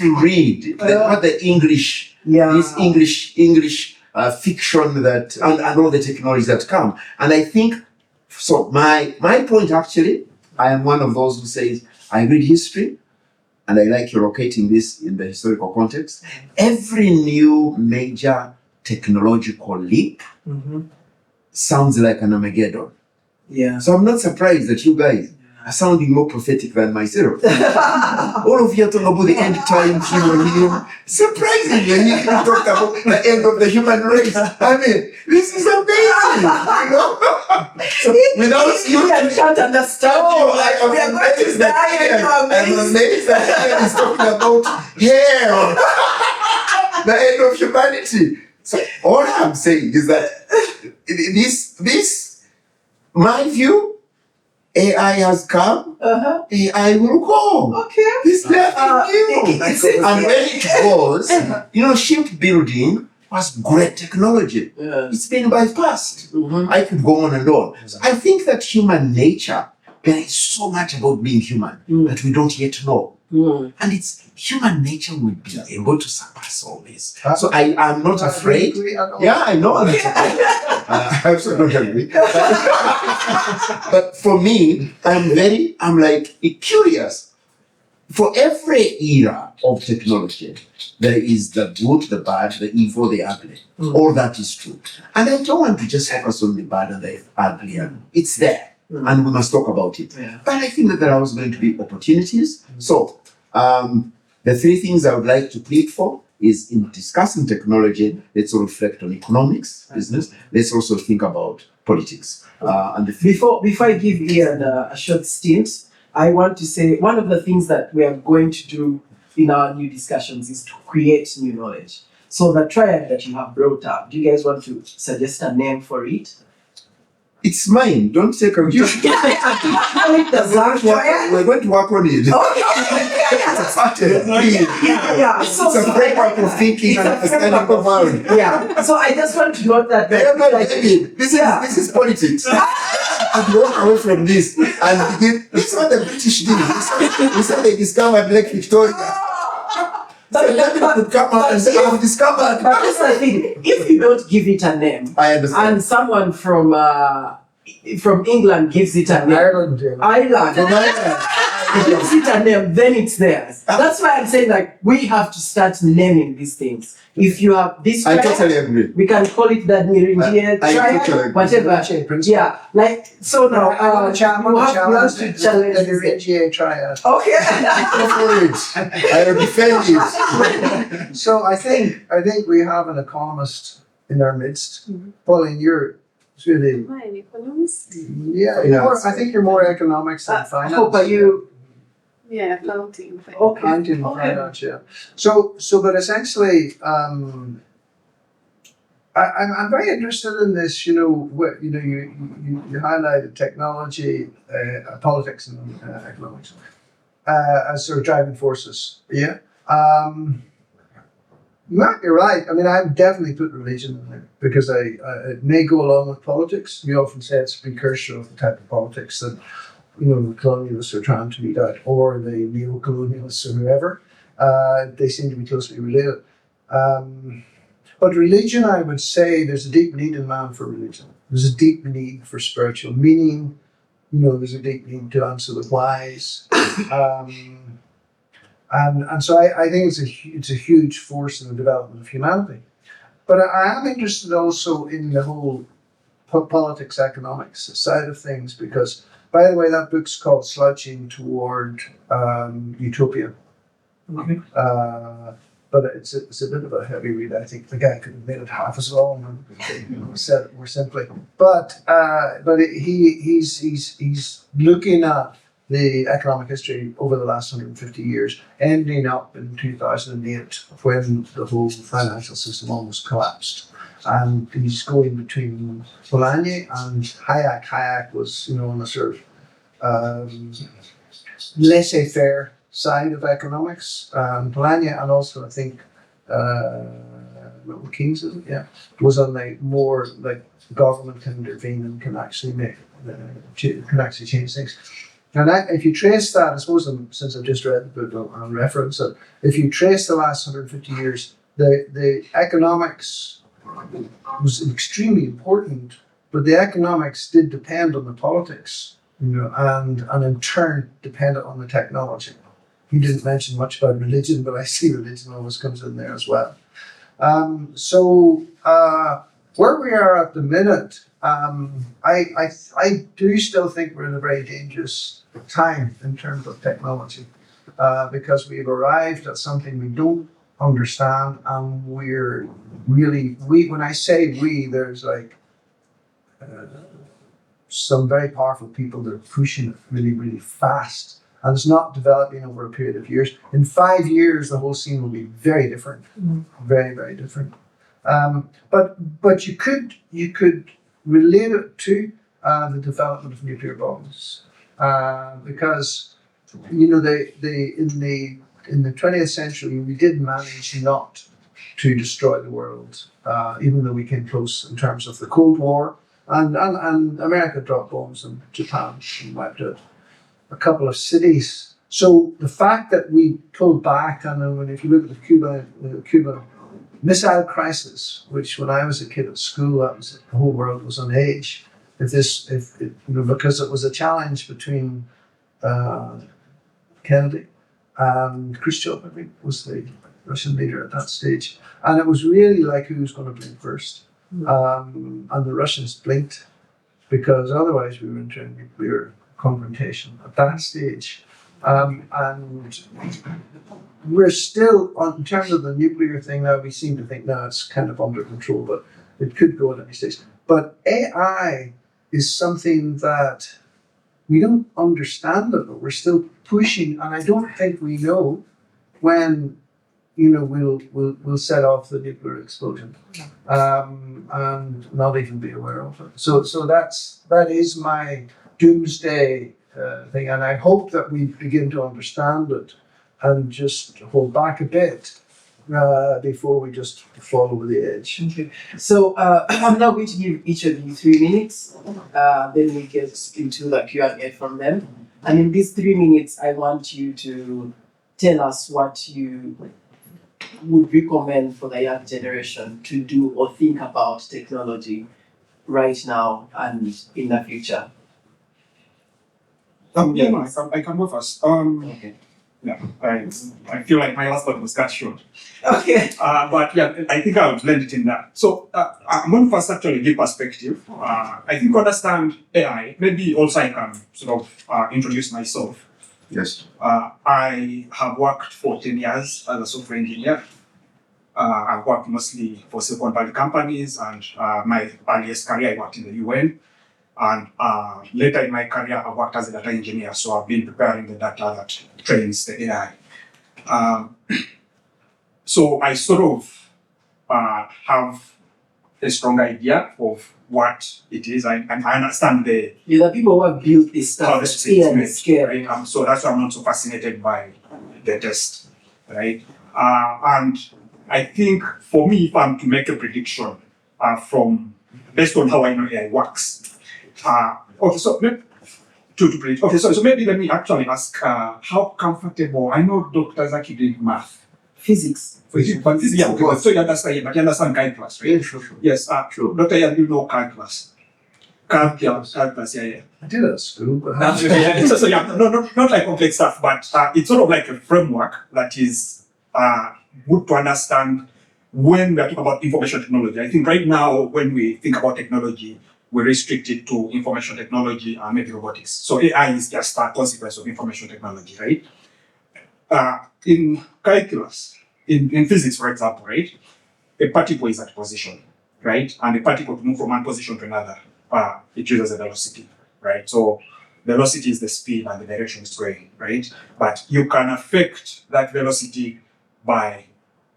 read what the English, this English fiction that and all the technologies that come. And I think so. My point actually, I am one of those who says I read history, and I like you locating this in the historical context. Every new major technological leap sounds like an Armageddon. Yeah. So I'm not surprised that you guys are sounding more prophetic than myself. All of you are talking about the end time human. Surprisingly, you talked about the end of the human race. I mean, this is amazing, you know? So without you can't understand. We are going to die. I'm amazed that Ian is talking about hell, the end of humanity. So all I'm saying is that this. My view, AI has come, AI will go. Okay. It's nothing new. And when it goes, shipbuilding was great technology. Yeah. It's been bypassed. I could go on and on. So I think that human nature, there is so much about being human that we don't yet know. And it's human nature will be able to surpass all this. So I am not afraid. Yeah, I know. I also don't agree. But for me, I'm like curious. For every era of technology, there is the good, the bad, the evil, the ugly. All that is true. And I don't want to just focus on the bad and the ugly. It's there. And we must talk about it. Yeah. But I think that there are also going to be opportunities. So, the three things I would like to plead for is in discussing technology, let's reflect on economics, business. Let's also think about politics. And Before I give Ian a short stint, I want to say one of the things that we are going to do in our new discussions is to create new knowledge. So the triad that you have brought up, do you guys want to suggest a name for it? It's mine. Don't take a You can call it the Zach triad. We're going to work on it. It's a pattern. Yeah. It's a framework of thinking and understanding the world. Yeah. So I just want to note that. This is politics. And walk away from this and begin. This is what the British did. We said they discovered Lake Victoria. So could come out and say, I've discovered. But that's the thing. If you don't give it a name, I understand. and someone from England gives it a name, Ireland gives it a name, then it's theirs. That's why I'm saying we have to start naming these things. If you have this I triad, totally agree. we can call it the Niringia triad, totally whatever. Yeah, so now I want to challenge to the challenge Niringia triad. Okay. Go for it. I will defend it. So I think we have an economist in our midst. Pauline, you're really Am I an economist? I think you're more economics than finance. Hope are you? Yeah, accounting. Okay. Accounting and finance, yeah. So, but essentially, I'm very interested in this. You highlighted technology, politics, and economics as sort of driving forces. Yeah. You might be right. I mean, I've definitely put religion in there because it may go along with politics. We often say it's a precursor of the type of politics that the colonialists are trying to weed out, or the neo-colonialists or whoever. They seem to be closely related. But religion, I would say, there's a deep need in man for religion. There's a deep need for spiritual meaning. There's a deep need to answer the whys. And so I think it's a huge force in the development of humanity. But I am interested also in the whole politics, economics side of things, because, by the way, that book's called Slouching Toward Utopia. Okay. But it's a bit of a heavy read. I think the guy could have made it half as long and said it more simply. But he's looking at the economic history over the last 150 years, ending up in 2008 when the whole financial system almost collapsed. And he's going between Polanyi and Hayek. Hayek was, on a sort of laissez-faire side of economics. Polanyi and also I think Keynes, is it? Yeah, was on the more like government can intervene and can actually can actually change things. And if you trace that, I suppose since I've just read the book, I'll reference it. If you trace the last 150 years, the economics was extremely important, but the economics did depend on the politics, and in turn depended on the technology. He didn't mention much about religion, but I see religion always comes in there as well. Where we are at the minute, I do still think we're in a very dangerous time in terms of technology, because we've arrived at something we don't understand, and we're really, when I say we, there's like some very powerful people that are pushing it really, really fast. And it's not developing over a period of years. In 5 years, the whole scene will be very different, very, very different. But you could relate it to the development of nuclear bombs, because in the 20th century we did manage not to destroy the world, even though we came close in terms of the Cold War, and America dropped bombs in Japan and wiped out a couple of cities. So the fact that we pulled back, and then if you look at the Cuba Missile Crisis, which when I was a kid at school, the whole world was on edge. Because it was a challenge between Kennedy and Khrushchev, I think, was the Russian leader at that stage, and it was really like who was going to blink first. And the Russians blinked, because otherwise we were into a nuclear confrontation at that stage. And we're still, in terms of the nuclear thing now, we seem to think now it's kind of under control, but it could go at any stage. But AI is something that we don't understand it, but we're still pushing, and I don't think we know when we'll set off the nuclear explosion, and not even be aware of it. So that is my doomsday thing, and I hope that we begin to understand it and just hold back a bit before we just fall over the edge. Okay. So I'm now going to give each of you 3 minutes. Then we get into the Q&A from them. And in these 3 minutes, I want you to tell us what you would recommend for the young generation to do or think about technology right now and in the future. I can go first. Okay. Yeah, I feel like my last one was cut short. Okay. But yeah, I think I would blend it in that. So I'm going to first actually give perspective. I think to understand AI, maybe also I can sort of introduce myself. Yes. I have worked for 10 years as a software engineer. I've worked mostly for Silicon Valley companies, and my earliest career I worked in the UN. And later in my career, I worked as a data engineer, so I've been preparing the data that trains the AI. So I sort of have a strong idea of what it is. I understand You're the people who have built this how stuff. the system is Scale. right? So that's why I'm not so fascinated by the test, right? And I think for me, if I'm to make a prediction based on how I know AI works. Okay, so to predict. Okay, so maybe let me actually ask how comfortable. I know Dr. Zaki did math. Physics. But yeah, okay, so you understand calculus, right? Yeah, sure. Yes, sure. Dr. Yan, you know calculus. Calculus, yeah. I did it at school, but So yeah, not like complex stuff, but it's sort of like a framework that is good to understand when we are talking about information technology. I think right now, when we think about technology, we restrict it to information technology and maybe robotics. So AI is just a consequence of information technology, right? In calculus, in physics, for example, right? A particle is at position, right? And a particle to move from one position to another, it uses a velocity, right? So velocity is the speed and the direction it's going, right? But you can affect that velocity by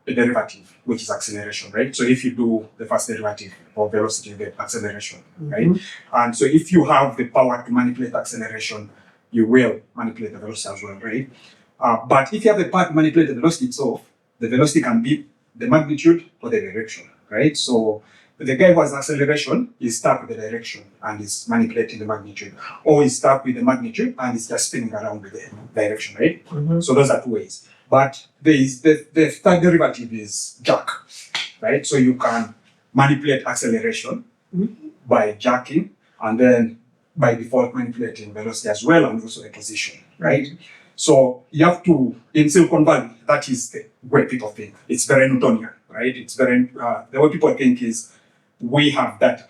a derivative, which is acceleration, right? So if you do the first derivative of velocity, you get acceleration, right? And so if you have the power to manipulate acceleration, you will manipulate the velocity as well, right? But if you have the part to manipulate the velocity itself, the velocity can be the magnitude or the direction, right? So the guy who has acceleration is stuck with the direction and is manipulating the magnitude, or is stuck with the magnitude and is just spinning around with the direction, right? So those are two ways. But there is the third derivative is jerk, right? So you can manipulate acceleration by jerking, and then by default manipulating velocity as well, and also the position, right? So you have to, in Silicon Valley, that is the way people think. It's very Newtonian, right? It's very, the way people think is, we have data,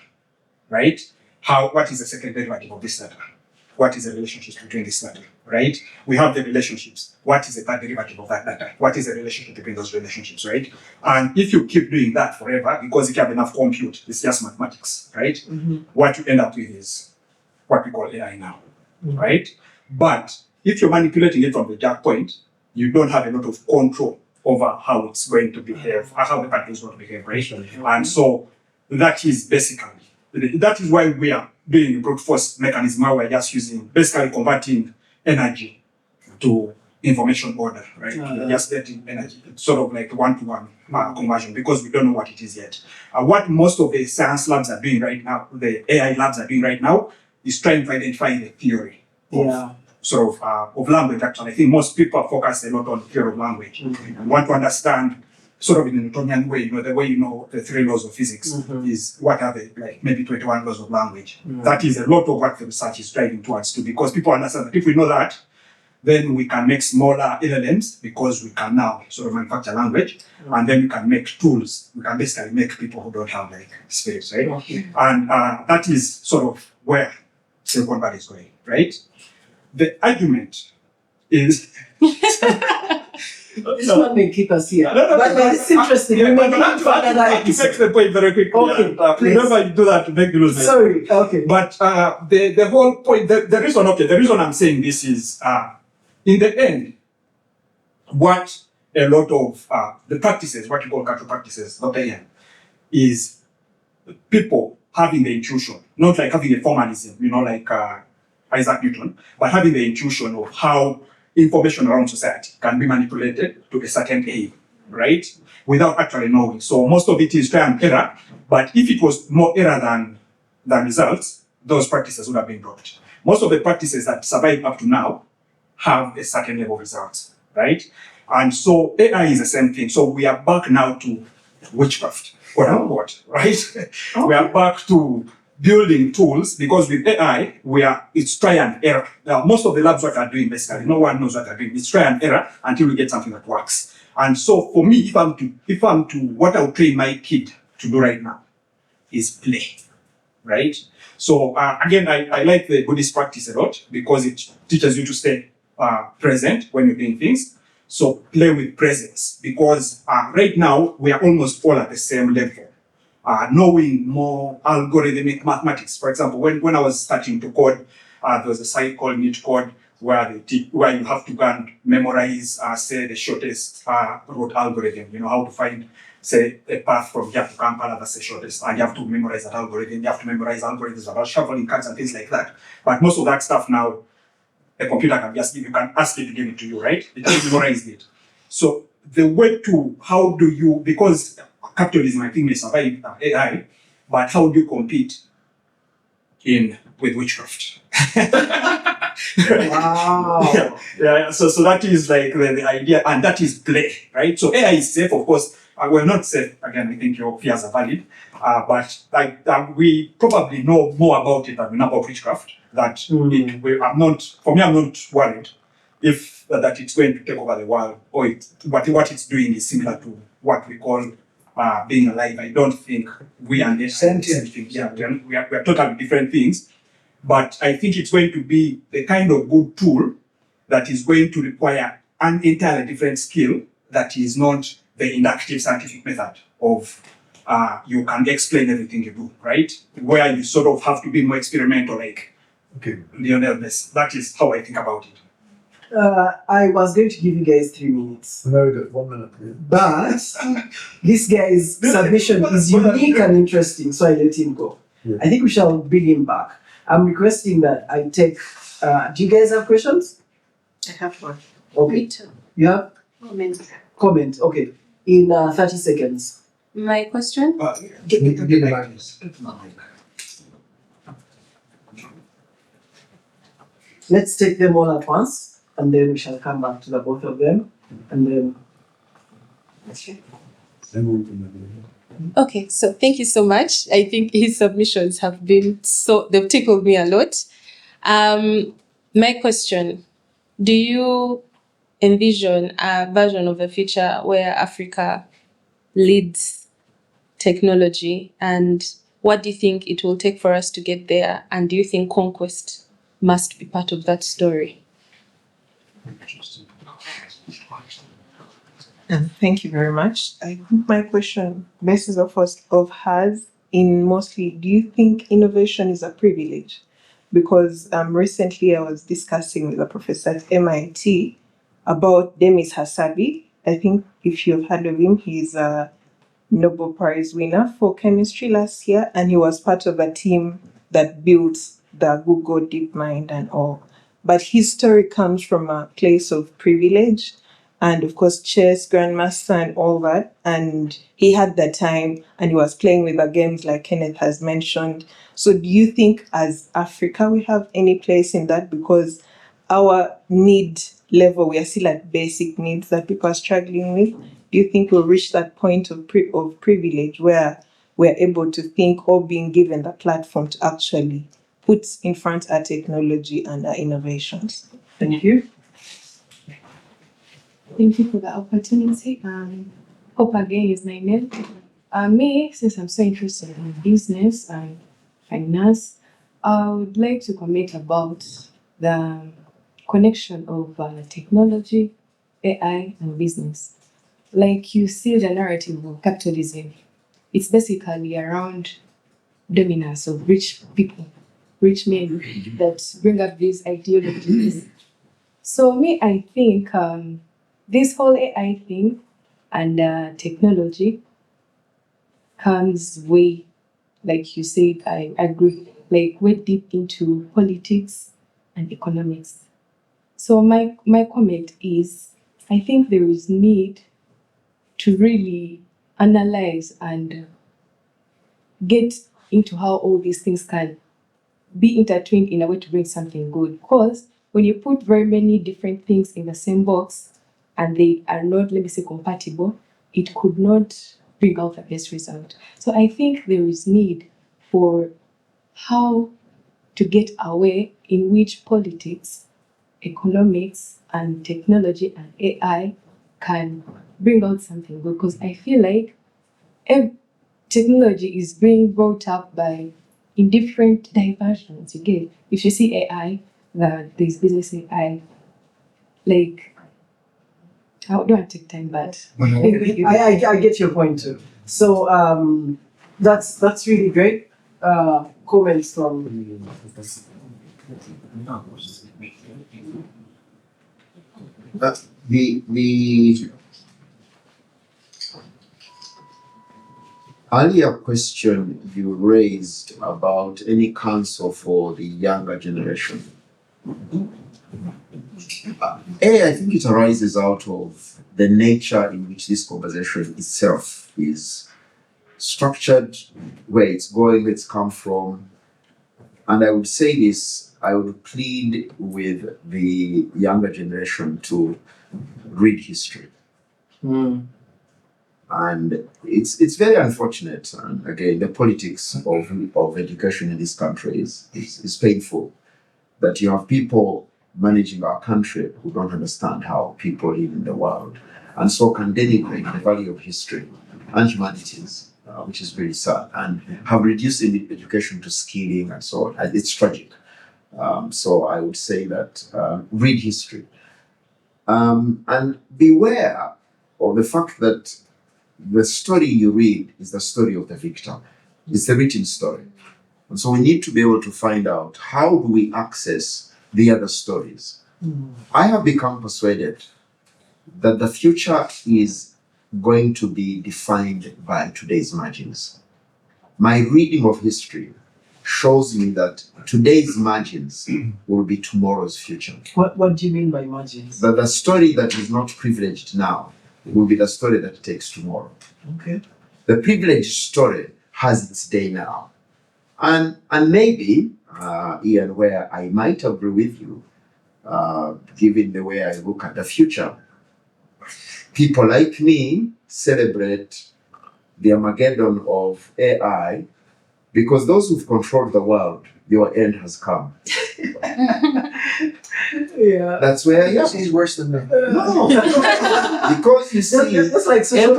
right? What is the second derivative of this data? What is the relationship between this data, right? We have the relationships. What is the third derivative of that data? What is the relationship between those relationships, right? And if you keep doing that forever, because if you have enough compute, it's just mathematics, right? What you end up with is what we call AI now, right? But if you're manipulating it from the jerk point, you don't have a lot of control over how it's going to behave, how the pattern is going to behave, right? And so that is basically, that is why we are doing brute force mechanism, where we're just using, basically converting energy to information order, right? We're just getting energy, sort of like one-to-one conversion, because we don't know what it is yet. What most of the science labs are doing right now, the AI labs are doing right now, is trying to identify the theory of language. Actually, I think most people focus a lot on the theory of language and want to understand, sort of in a Newtonian way, the way the 3 laws of physics is what are the, like, maybe 21 laws of language. That is a lot of what the research is driving towards too, because people understand that if we know that, then we can make smaller LLMs, because we can now sort of manufacture language, and then we can make tools. We can basically make people who don't have like space, right? And that is sort of where Silicon Valley is going, right? The argument is this one may keep us here. No, but it's interesting. We may need to another episode. Make the point very quickly. Okay, please. Remember, you do that to make the rules. Sorry, okay. But the whole point, the reason I'm saying this is, in the end, what a lot of the practices, what you call cultural practices, not the end, is people having the intuition, not like having a formalism, like Isaac Newton, but having the intuition of how information around society can be manipulated to a certain aim, right? Without actually knowing. So most of it is trial and error, but if it was more error than results, those practices would have been dropped. Most of the practices that survive up to now have a certain level of results, right? And so AI is the same thing. So we are back now to witchcraft, quote unquote, right? We are back to building tools, because with AI, it's try and error. Now, most of the labs what are doing, basically, no one knows what they're doing. It's try and error until we get something that works. And so for me, if I'm to what I would train my kid to do right now is play, right? So again, I like the Buddhist practice a lot, because it teaches you to stay present when you're doing things. So play with presence, because right now we are almost all at the same level. Knowing more algorithmic mathematics. For example, when I was starting to code, there was a site called Neat Code where you have to go and memorize, say, the shortest route algorithm. How to find, say, a path from here to Kampala, that's the shortest, and you have to memorize that algorithm. You have to memorize algorithms about shuffling cards and things like that. But most of that stuff now, a computer can just give. You can ask it to give it to you, right? It has memorized it. So the way to, how do you, because capitalism, I think, may survive AI, but how do you compete with witchcraft? Wow. Yeah. So that is like the idea, and that is play, right? So AI is safe, of course. We're not safe. Again, I think your fears are valid, but we probably know more about it than we know about witchcraft. I'm not worried if that it's going to take over the world, or what it's doing is similar to what we call being alive. I don't think we are the sentient things. Yeah, we are totally different things. But I think it's going to be the kind of good tool that is going to require an entirely different skill that is not the inductive scientific method of you can explain everything you do, right? Where you sort of have to be more experimental, like Lionel Messi. That is how I think about it. I was going to give you guys 3 minutes. Very good, 1 minute. Yeah. But this guy's submission is unique and interesting, so I let him go. Yeah. I think we shall bring him back. I'm requesting that I take Do you guys have questions? I have one. Okay. Me too. You have Comment. comment? Okay. In 30 seconds. My question? Get the mic. Let's take them all at once, and then we shall come back to the both of them, and then. Okay, so thank you so much. I think his submissions have been they've tickled me a lot. My question, do you envision a version of the future where Africa leads technology, and what do you think it will take for us to get there? And do you think conquest must be part of that story? Thank you very much. I think my question bases of has in mostly, do you think innovation is a privilege? Because recently I was discussing with a professor at MIT about Demis Hassabis. I think if you've heard of him, he's a Nobel Prize winner for chemistry last year, and he was part of a team that built the Google DeepMind and all. But his story comes from a place of privilege and, of course, chess, grandmaster, and all that. And he had the time and he was playing with the games like Kenneth has mentioned. So, do you think as Africa we have any place in that? Because our need level, we are still at basic needs that people are struggling with. Do you think we'll reach that point of privilege where we're able to think or being given the platform to actually put in front our technology and our innovations? Thank you. Thank you for the opportunity. Hope again is my name. Me, since I'm so interested in business and finance, I would like to comment about the connection of technology, AI, and business. Like you see the narrative of capitalism, it's basically around dominance of rich people, rich men that bring up these ideologies. So me, I think this whole AI thing and technology comes way, like you said, I agree, like way deep into politics and economics. So my comment is, I think there is need to really analyze and get into how all these things can be intertwined in a way to bring something good. Because when you put very many different things in the same box and they are not, let me say, compatible, it could not bring out the best result. So I think there is need for how to get a way in which politics, economics, and technology and AI can bring out something good. Because I feel like technology is being brought up by in different diversions. You get, if you see AI, there's business AI. Like, I don't want to take time, but I get your point too. So that's really great. Comments from The earlier question you raised about any counsel for the younger generation. I think it arises out of the nature in which this conversation itself is structured, where it's going, where it's come from. And I would say this, I would plead with the younger generation to read history. And it's very unfortunate. And again, the politics of education in this country is painful. That you have people managing our country who don't understand how people live in the world, and so can denigrate the value of history and humanities, which is very sad, and have reduced education to skilling and so on. And it's tragic. So I would say that read history. And beware of the fact that the story you read is the story of the victor. It's the written story. And so we need to be able to find out, how do we access the other stories? I have become persuaded that the future is going to be defined by today's margins. My reading of history shows me that today's margins will be tomorrow's future. What do you mean by margins? That the story that is not privileged now will be the story that takes tomorrow. Okay. The privileged story has its day now. And maybe, Ian, where I might agree with you, given the way I look at the future, people like me celebrate the Armageddon of AI because those who've controlled the world, your end has come. Yeah. That's where I am. He's worse than me. No, because you see, That's like social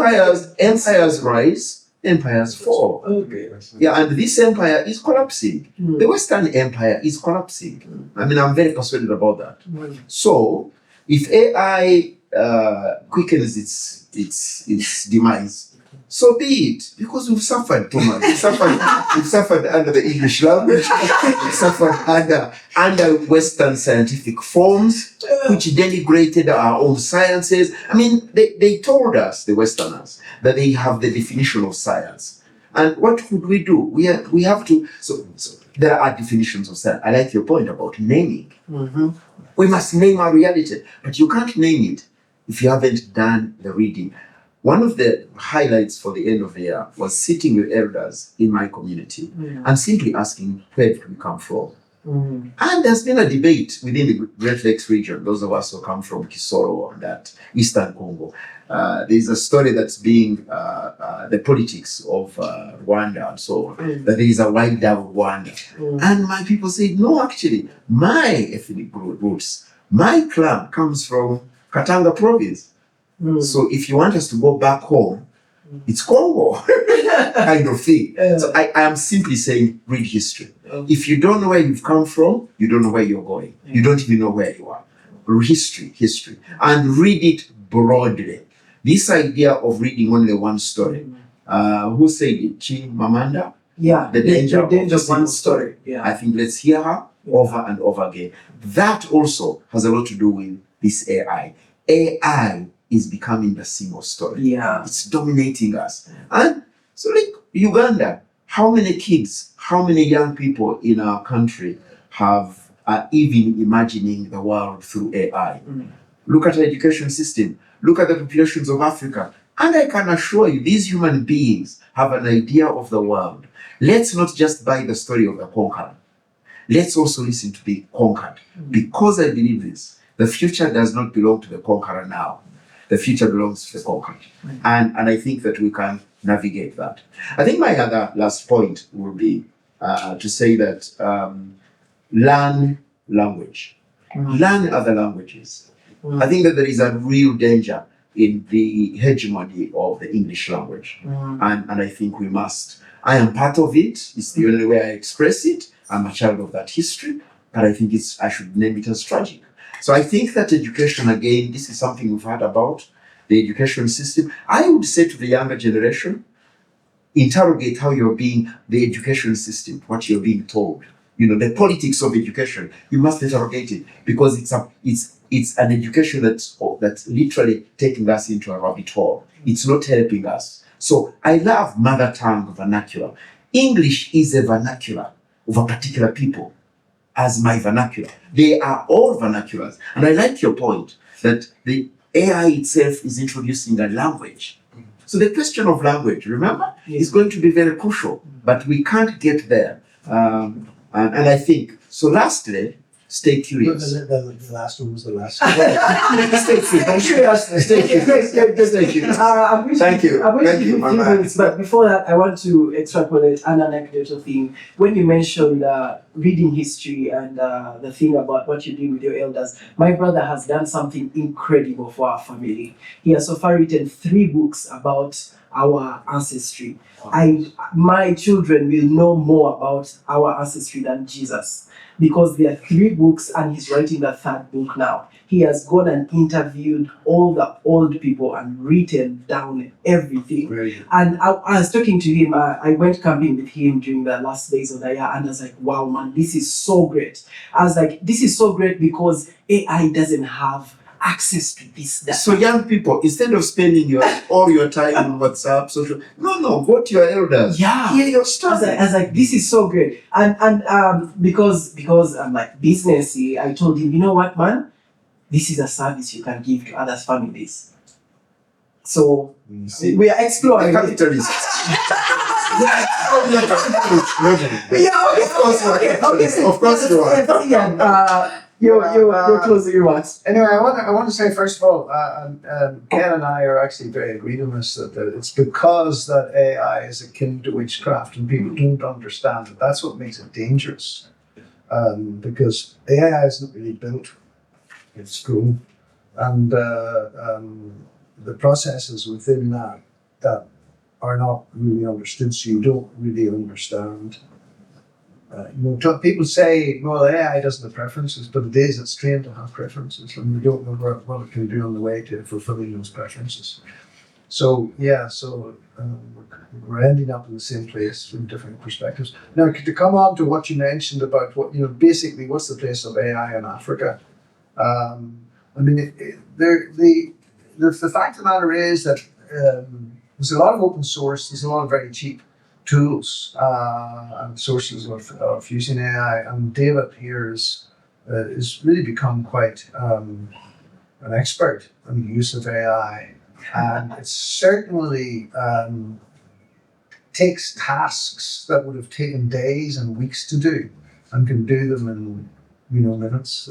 empires rise, empires fall. Okay. Yeah, and this empire is collapsing. The Western Empire is collapsing. I mean, I'm very persuaded about that. So, if AI quickens its demise, so be it, because we've suffered too much. We've suffered under the English language. We've suffered under Western scientific forms, which denigrated our own sciences. I mean, they told us, the Westerners, that they have the definition of science. And what could we do? We have to. So there are definitions of science. I like your point about naming. We must name our reality, but you can't name it if you haven't done the reading. One of the highlights for the end of the year was sitting with elders in my community and simply asking, where did we come from? And there's been a debate within the Great Lakes region, those of us who come from Kisoro and that Eastern Congo. There's a story that's being the politics of Rwanda and so on, that there is a wider Rwanda. And my people said, no, actually, my ethnic roots, my clan comes from Katanga province. So if you want us to go back home, it's Congo kind of thing. So I am simply saying, read history. If you don't know where you've come from, you don't know where you're going. You don't even know where you are. History. And read it broadly. This idea of reading only one story. Who said it? Chimamanda? Yeah. The danger of of one one story. Yeah. I think let's hear her over and over again. That also has a lot to do with this AI. AI is becoming the single story. Yeah. It's dominating us. And so like Uganda, how many kids, how many young people in our country have even imagining the world through AI? Look at the education system. Look at the populations of Africa. And I can assure you, these human beings have an idea of the world. Let's not just buy the story of the conqueror. Let's also listen to the conquered. Because I believe this, the future does not belong to the conqueror now. The future belongs to the conquered. And I think that we can navigate that. I think my other last point will be to say that learn language. Learn other languages. I think that there is a real danger in the hegemony of the English language. And I think we must. I am part of it. It's the only way I express it. I'm a child of that history. But I think I should name it as tragic. So I think that education, again, this is something we've heard about, the education system. I would say to the younger generation, interrogate how you're being, the education system, what you're being told. You know, the politics of education, you must interrogate it because it's an education that's literally taking us into a rabbit hole. It's not helping us. So I love mother tongue vernacular. English is a vernacular of a particular people. As my vernacular. They are all vernaculars. And I like your point that the AI itself is introducing a language. So the question of language, remember, is going to be very crucial, but we can't get there. And I think, so lastly, stay curious. The last one was the last Stay curious. Stay curious. Thank you. I'm going to Thank give you, you my a few man. minutes, but before that, I want to extrapolate an anecdotal thing. When you mentioned reading history and the thing about what you do with your elders, my brother has done something incredible for our family. He has so far written 3 books about our ancestry. My children will know more about our ancestry than Jesus because there are 3 books and he's writing the 3rd book now. He has gone and interviewed all the old people and written down everything. Brilliant. And I was talking to him, I went camping with him during the last days of the year and I was like, wow, man, this is so great. I was like, this is so great because AI doesn't have access to this data. So young people, instead of spending all your time on WhatsApp, social, go to your elders. Yeah. Hear your I story. was like, this is so great. And because I'm like businessy, I told him, you know what, man? This is a service you can give to others' families. So See, we are exploring. the it. capitalists. Yeah, okay, Of course you are capitalist. Of course you are. Yeah, your closing remarks. Anyway, I want to say first of all, Ken and I are actually very agreed on this. That it's because that AI is akin to witchcraft, and people don't understand it. That's what makes it dangerous. Because AI isn't really built; it's grown, and the processes within that are not really understood. So you don't really understand. People say, well, AI doesn't have preferences, but it is. It's trained to have preferences, and we don't know what it can do on the way to fulfilling those preferences. So, we're ending up in the same place from different perspectives. Now, to come on to what you mentioned about basically what's the place of AI in Africa? The fact of the matter is that there's a lot of open source. There's a lot of very cheap tools and sources of using AI. And David here is really become quite an expert on the use of AI, and it certainly takes tasks that would have taken days and weeks to do, and can do them in minutes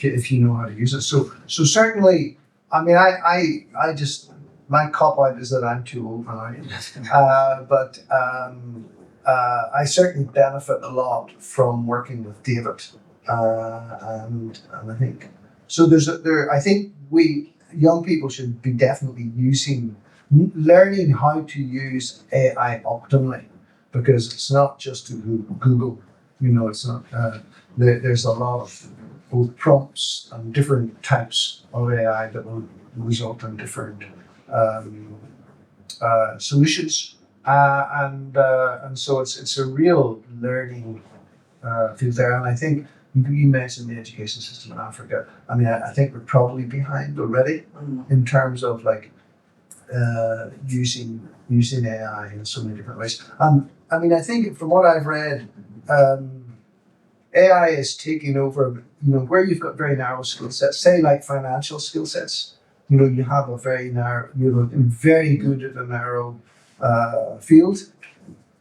if you know how to use it. So certainly, I just. My cop out is that I'm too old now, but I certainly benefit a lot from working with David, and I think so. I think we young people should be definitely learning how to use AI optimally, because it's not just to Google. It's not. There's a lot of both prompts and different types of AI that will result in different solutions, and so it's a real learning field there. And I think you mentioned the education system in Africa. I think we're probably behind already in terms of using AI in so many different ways. I think from what I've read, AI is taking over. Where you've got very narrow skill sets, say like financial skill sets. You have a very narrow, very good at a narrow field.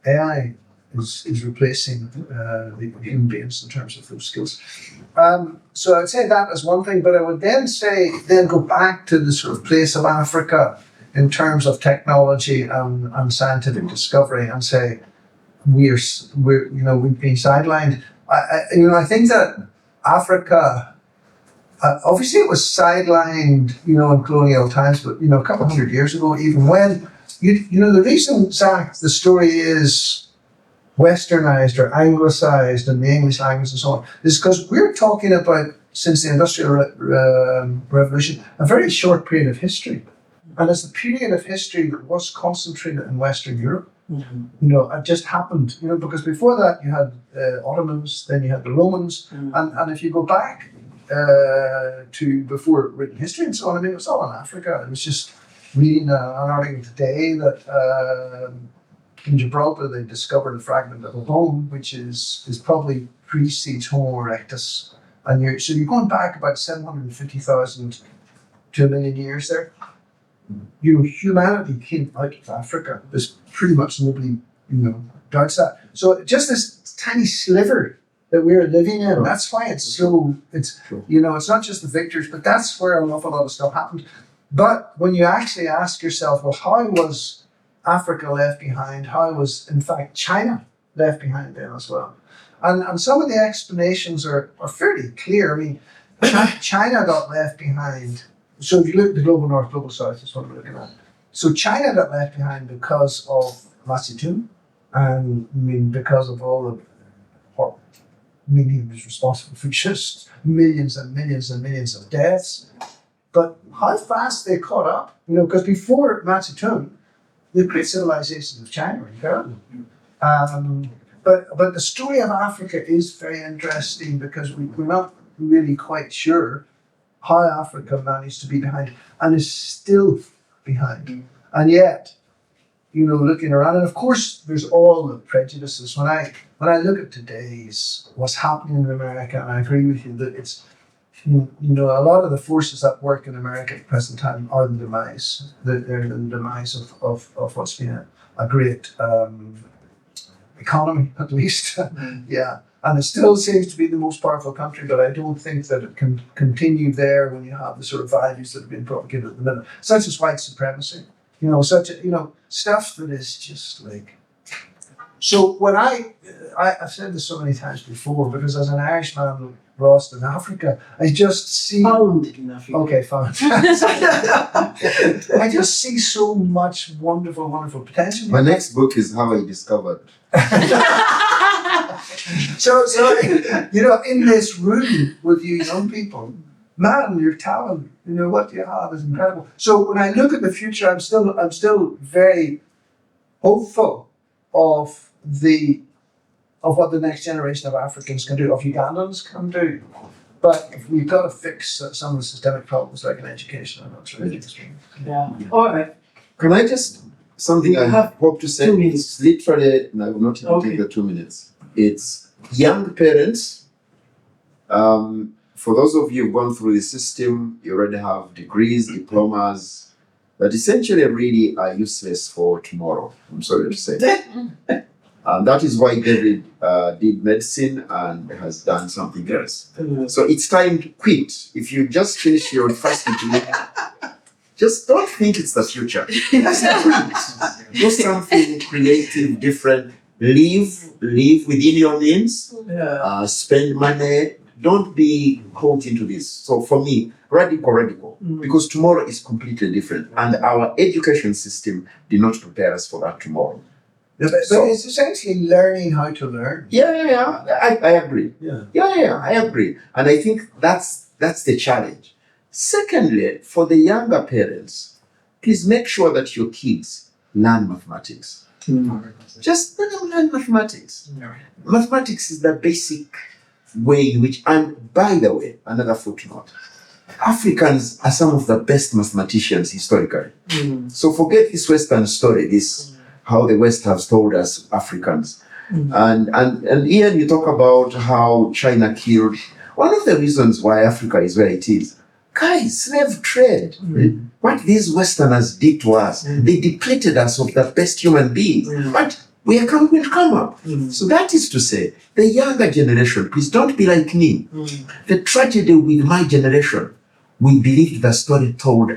AI is replacing the human beings in terms of those skills. So I'd say that as one thing, but I would then go back to the sort of place of Africa in terms of technology and scientific discovery, and say we've been sidelined. I think that Africa. Obviously, it was sidelined, in colonial times, but a couple hundred years ago, even when the reason, Zach, the story is westernized or anglicized in the English language and so on, is because we're talking about, since the Industrial Revolution, a very short period of history, and it's the period of history that was concentrated in Western Europe. It just happened, because before that you had Ottomans, then you had the Romans, and if you go back. To before written history and so on. It was all in Africa. I was just reading an article today that in Gibraltar they discovered a fragment of a bone which is probably precedes Homo erectus, and you're going back about 750,000 to 1 million years there. Humanity came out of Africa. There's pretty much nobody doubts that. So just this tiny sliver that we're living in. That's why it's not just the victors, but that's where an awful lot of stuff happened. But when you actually ask yourself, well, how was Africa left behind? How was, in fact, China left behind then as well? And some of the explanations are fairly clear. China got left behind. So if you look at the global north, global south, that's what we're looking at. So China got left behind because of Mao Zedong, and because of all the he was responsible for just millions and millions and millions of deaths. But how fast they caught up, because before Mao Zedong, the great civilizations of China were incredible. But the story of Africa is very interesting, because we're not really quite sure how Africa managed to be behind and is still behind. And yet, looking around, and of course, there's all the prejudices. When I look at today's what's happening in America, and I agree with you that it's, a lot of the forces at work in America at the present time are the demise. They're the demise of what's been a great economy, at least. Yeah. And it still seems to be the most powerful country, but I don't think that it can continue there when you have the sort of values that have been propagated at the minute, such as white supremacy. Stuff that is just like. So when I've said this so many times before, because as an Irishman lost in Africa, I just see. Found in Africa. Okay, found. I just see so much wonderful, wonderful potential. My next book is How I Discovered. So in this room with you young people, man, your talent, what you have is incredible. So when I look at the future, I'm still very hopeful of what the next generation of Africans can do, of Ugandans can do. But we've got to fix some of the systemic problems like in education and that's really extreme. Yeah. All right. Can I just something I hope to say? 2 minutes. It's literally, and I will not even take the 2 minutes. It's young parents. For those of you who've gone through the system, you already have degrees, diplomas, that essentially really are useless for tomorrow. I'm sorry to say. And that is why David did medicine and has done something else. So it's time to quit. If you just finish your first degree, just don't think it's the future. Just quit. Do something creative, different. Live within your means. Spend money. Don't be caught into this. So for me, radical, because tomorrow is completely different, and our education system did not prepare us for that tomorrow. But it's essentially learning how to learn. Yeah. I agree. Yeah, I agree, and I think that's the challenge. Secondly, for the younger parents, please make sure that your kids learn mathematics. Just let them learn mathematics. Mathematics is the basic way in which, and by the way, another footnote, Africans are some of the best mathematicians historically. So forget this Western story, this how the West has told us Africans. And Ian, you talk about how China killed. One of the reasons why Africa is where it is, guys, slave trade. What these Westerners did to us, they depleted us of the best human beings. But we are going to come up. So that is to say, the younger generation, please don't be like me. The tragedy with my generation, we believed the story told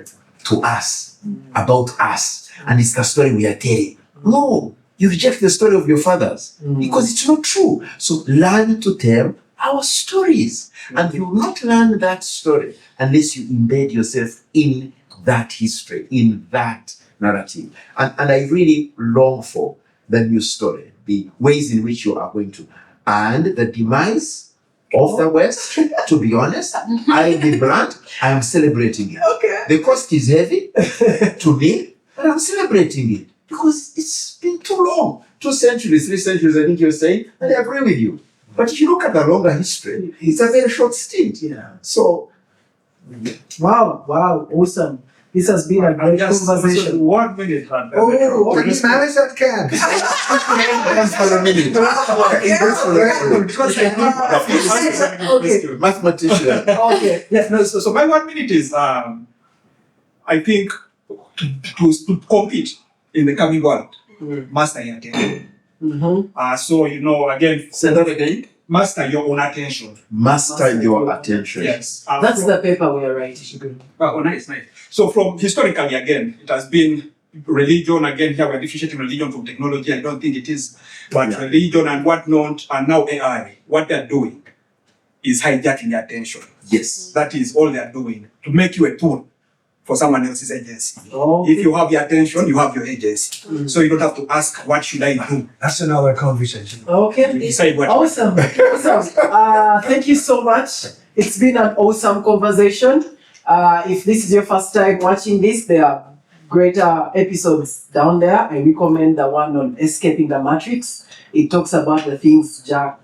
to us, about us, and it's the story we are telling. No, you reject the story of your fathers because it's not true. So learn to tell our stories. And you will not learn that story unless you embed yourself in that history, in that narrative. And I really long for the new story, the ways in which you are going to. And the demise of the West, to be honest, I'll be blunt, I am celebrating it. Okay. The cost is heavy to me, but I'm celebrating it because it's been too long. 2 centuries, 3 centuries, I think you're saying, and I agree with you. But if you look at the longer history, it's a very short stint. So, wow, awesome. This has been a great conversation. 1 minute. Can you manage that, Ken? for a minute. Okay. Mathematician. Okay. Yeah, no, so my 1 minute is, I think, to compete in the coming world, master your attention. So, again, Say that again. master your own attention. Master your attention. Yes. That's the paper we are writing. Oh, nice. So from historically, again, it has been religion. Again, here we're differentiating religion from technology. I don't think it is. But religion and whatnot, and now AI, what they're doing is hijacking your attention. Yes. That is all they're doing, to make you a tool for someone else's agency. Oh. If you have your attention, you have your agency. So you don't have to ask, what should I do? That's another conversation. Okay. You decide what. Awesome. Thank you so much. It's been an awesome conversation. If this is your first time watching this, there are greater episodes down there. I recommend the one on escaping the matrix. It talks about the things Zach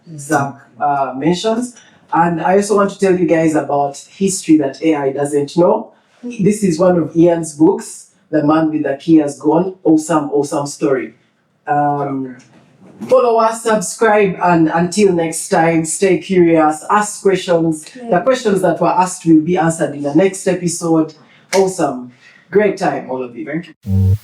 mentions. And I also want to tell you guys about history that AI doesn't know. This is one of Ian's books, The Man with the Key Has Gone. Awesome story. Follow us, subscribe, and until next time, stay curious, ask questions. The questions that were asked will be answered in the next episode. Awesome. Great time, all of you. Thank you.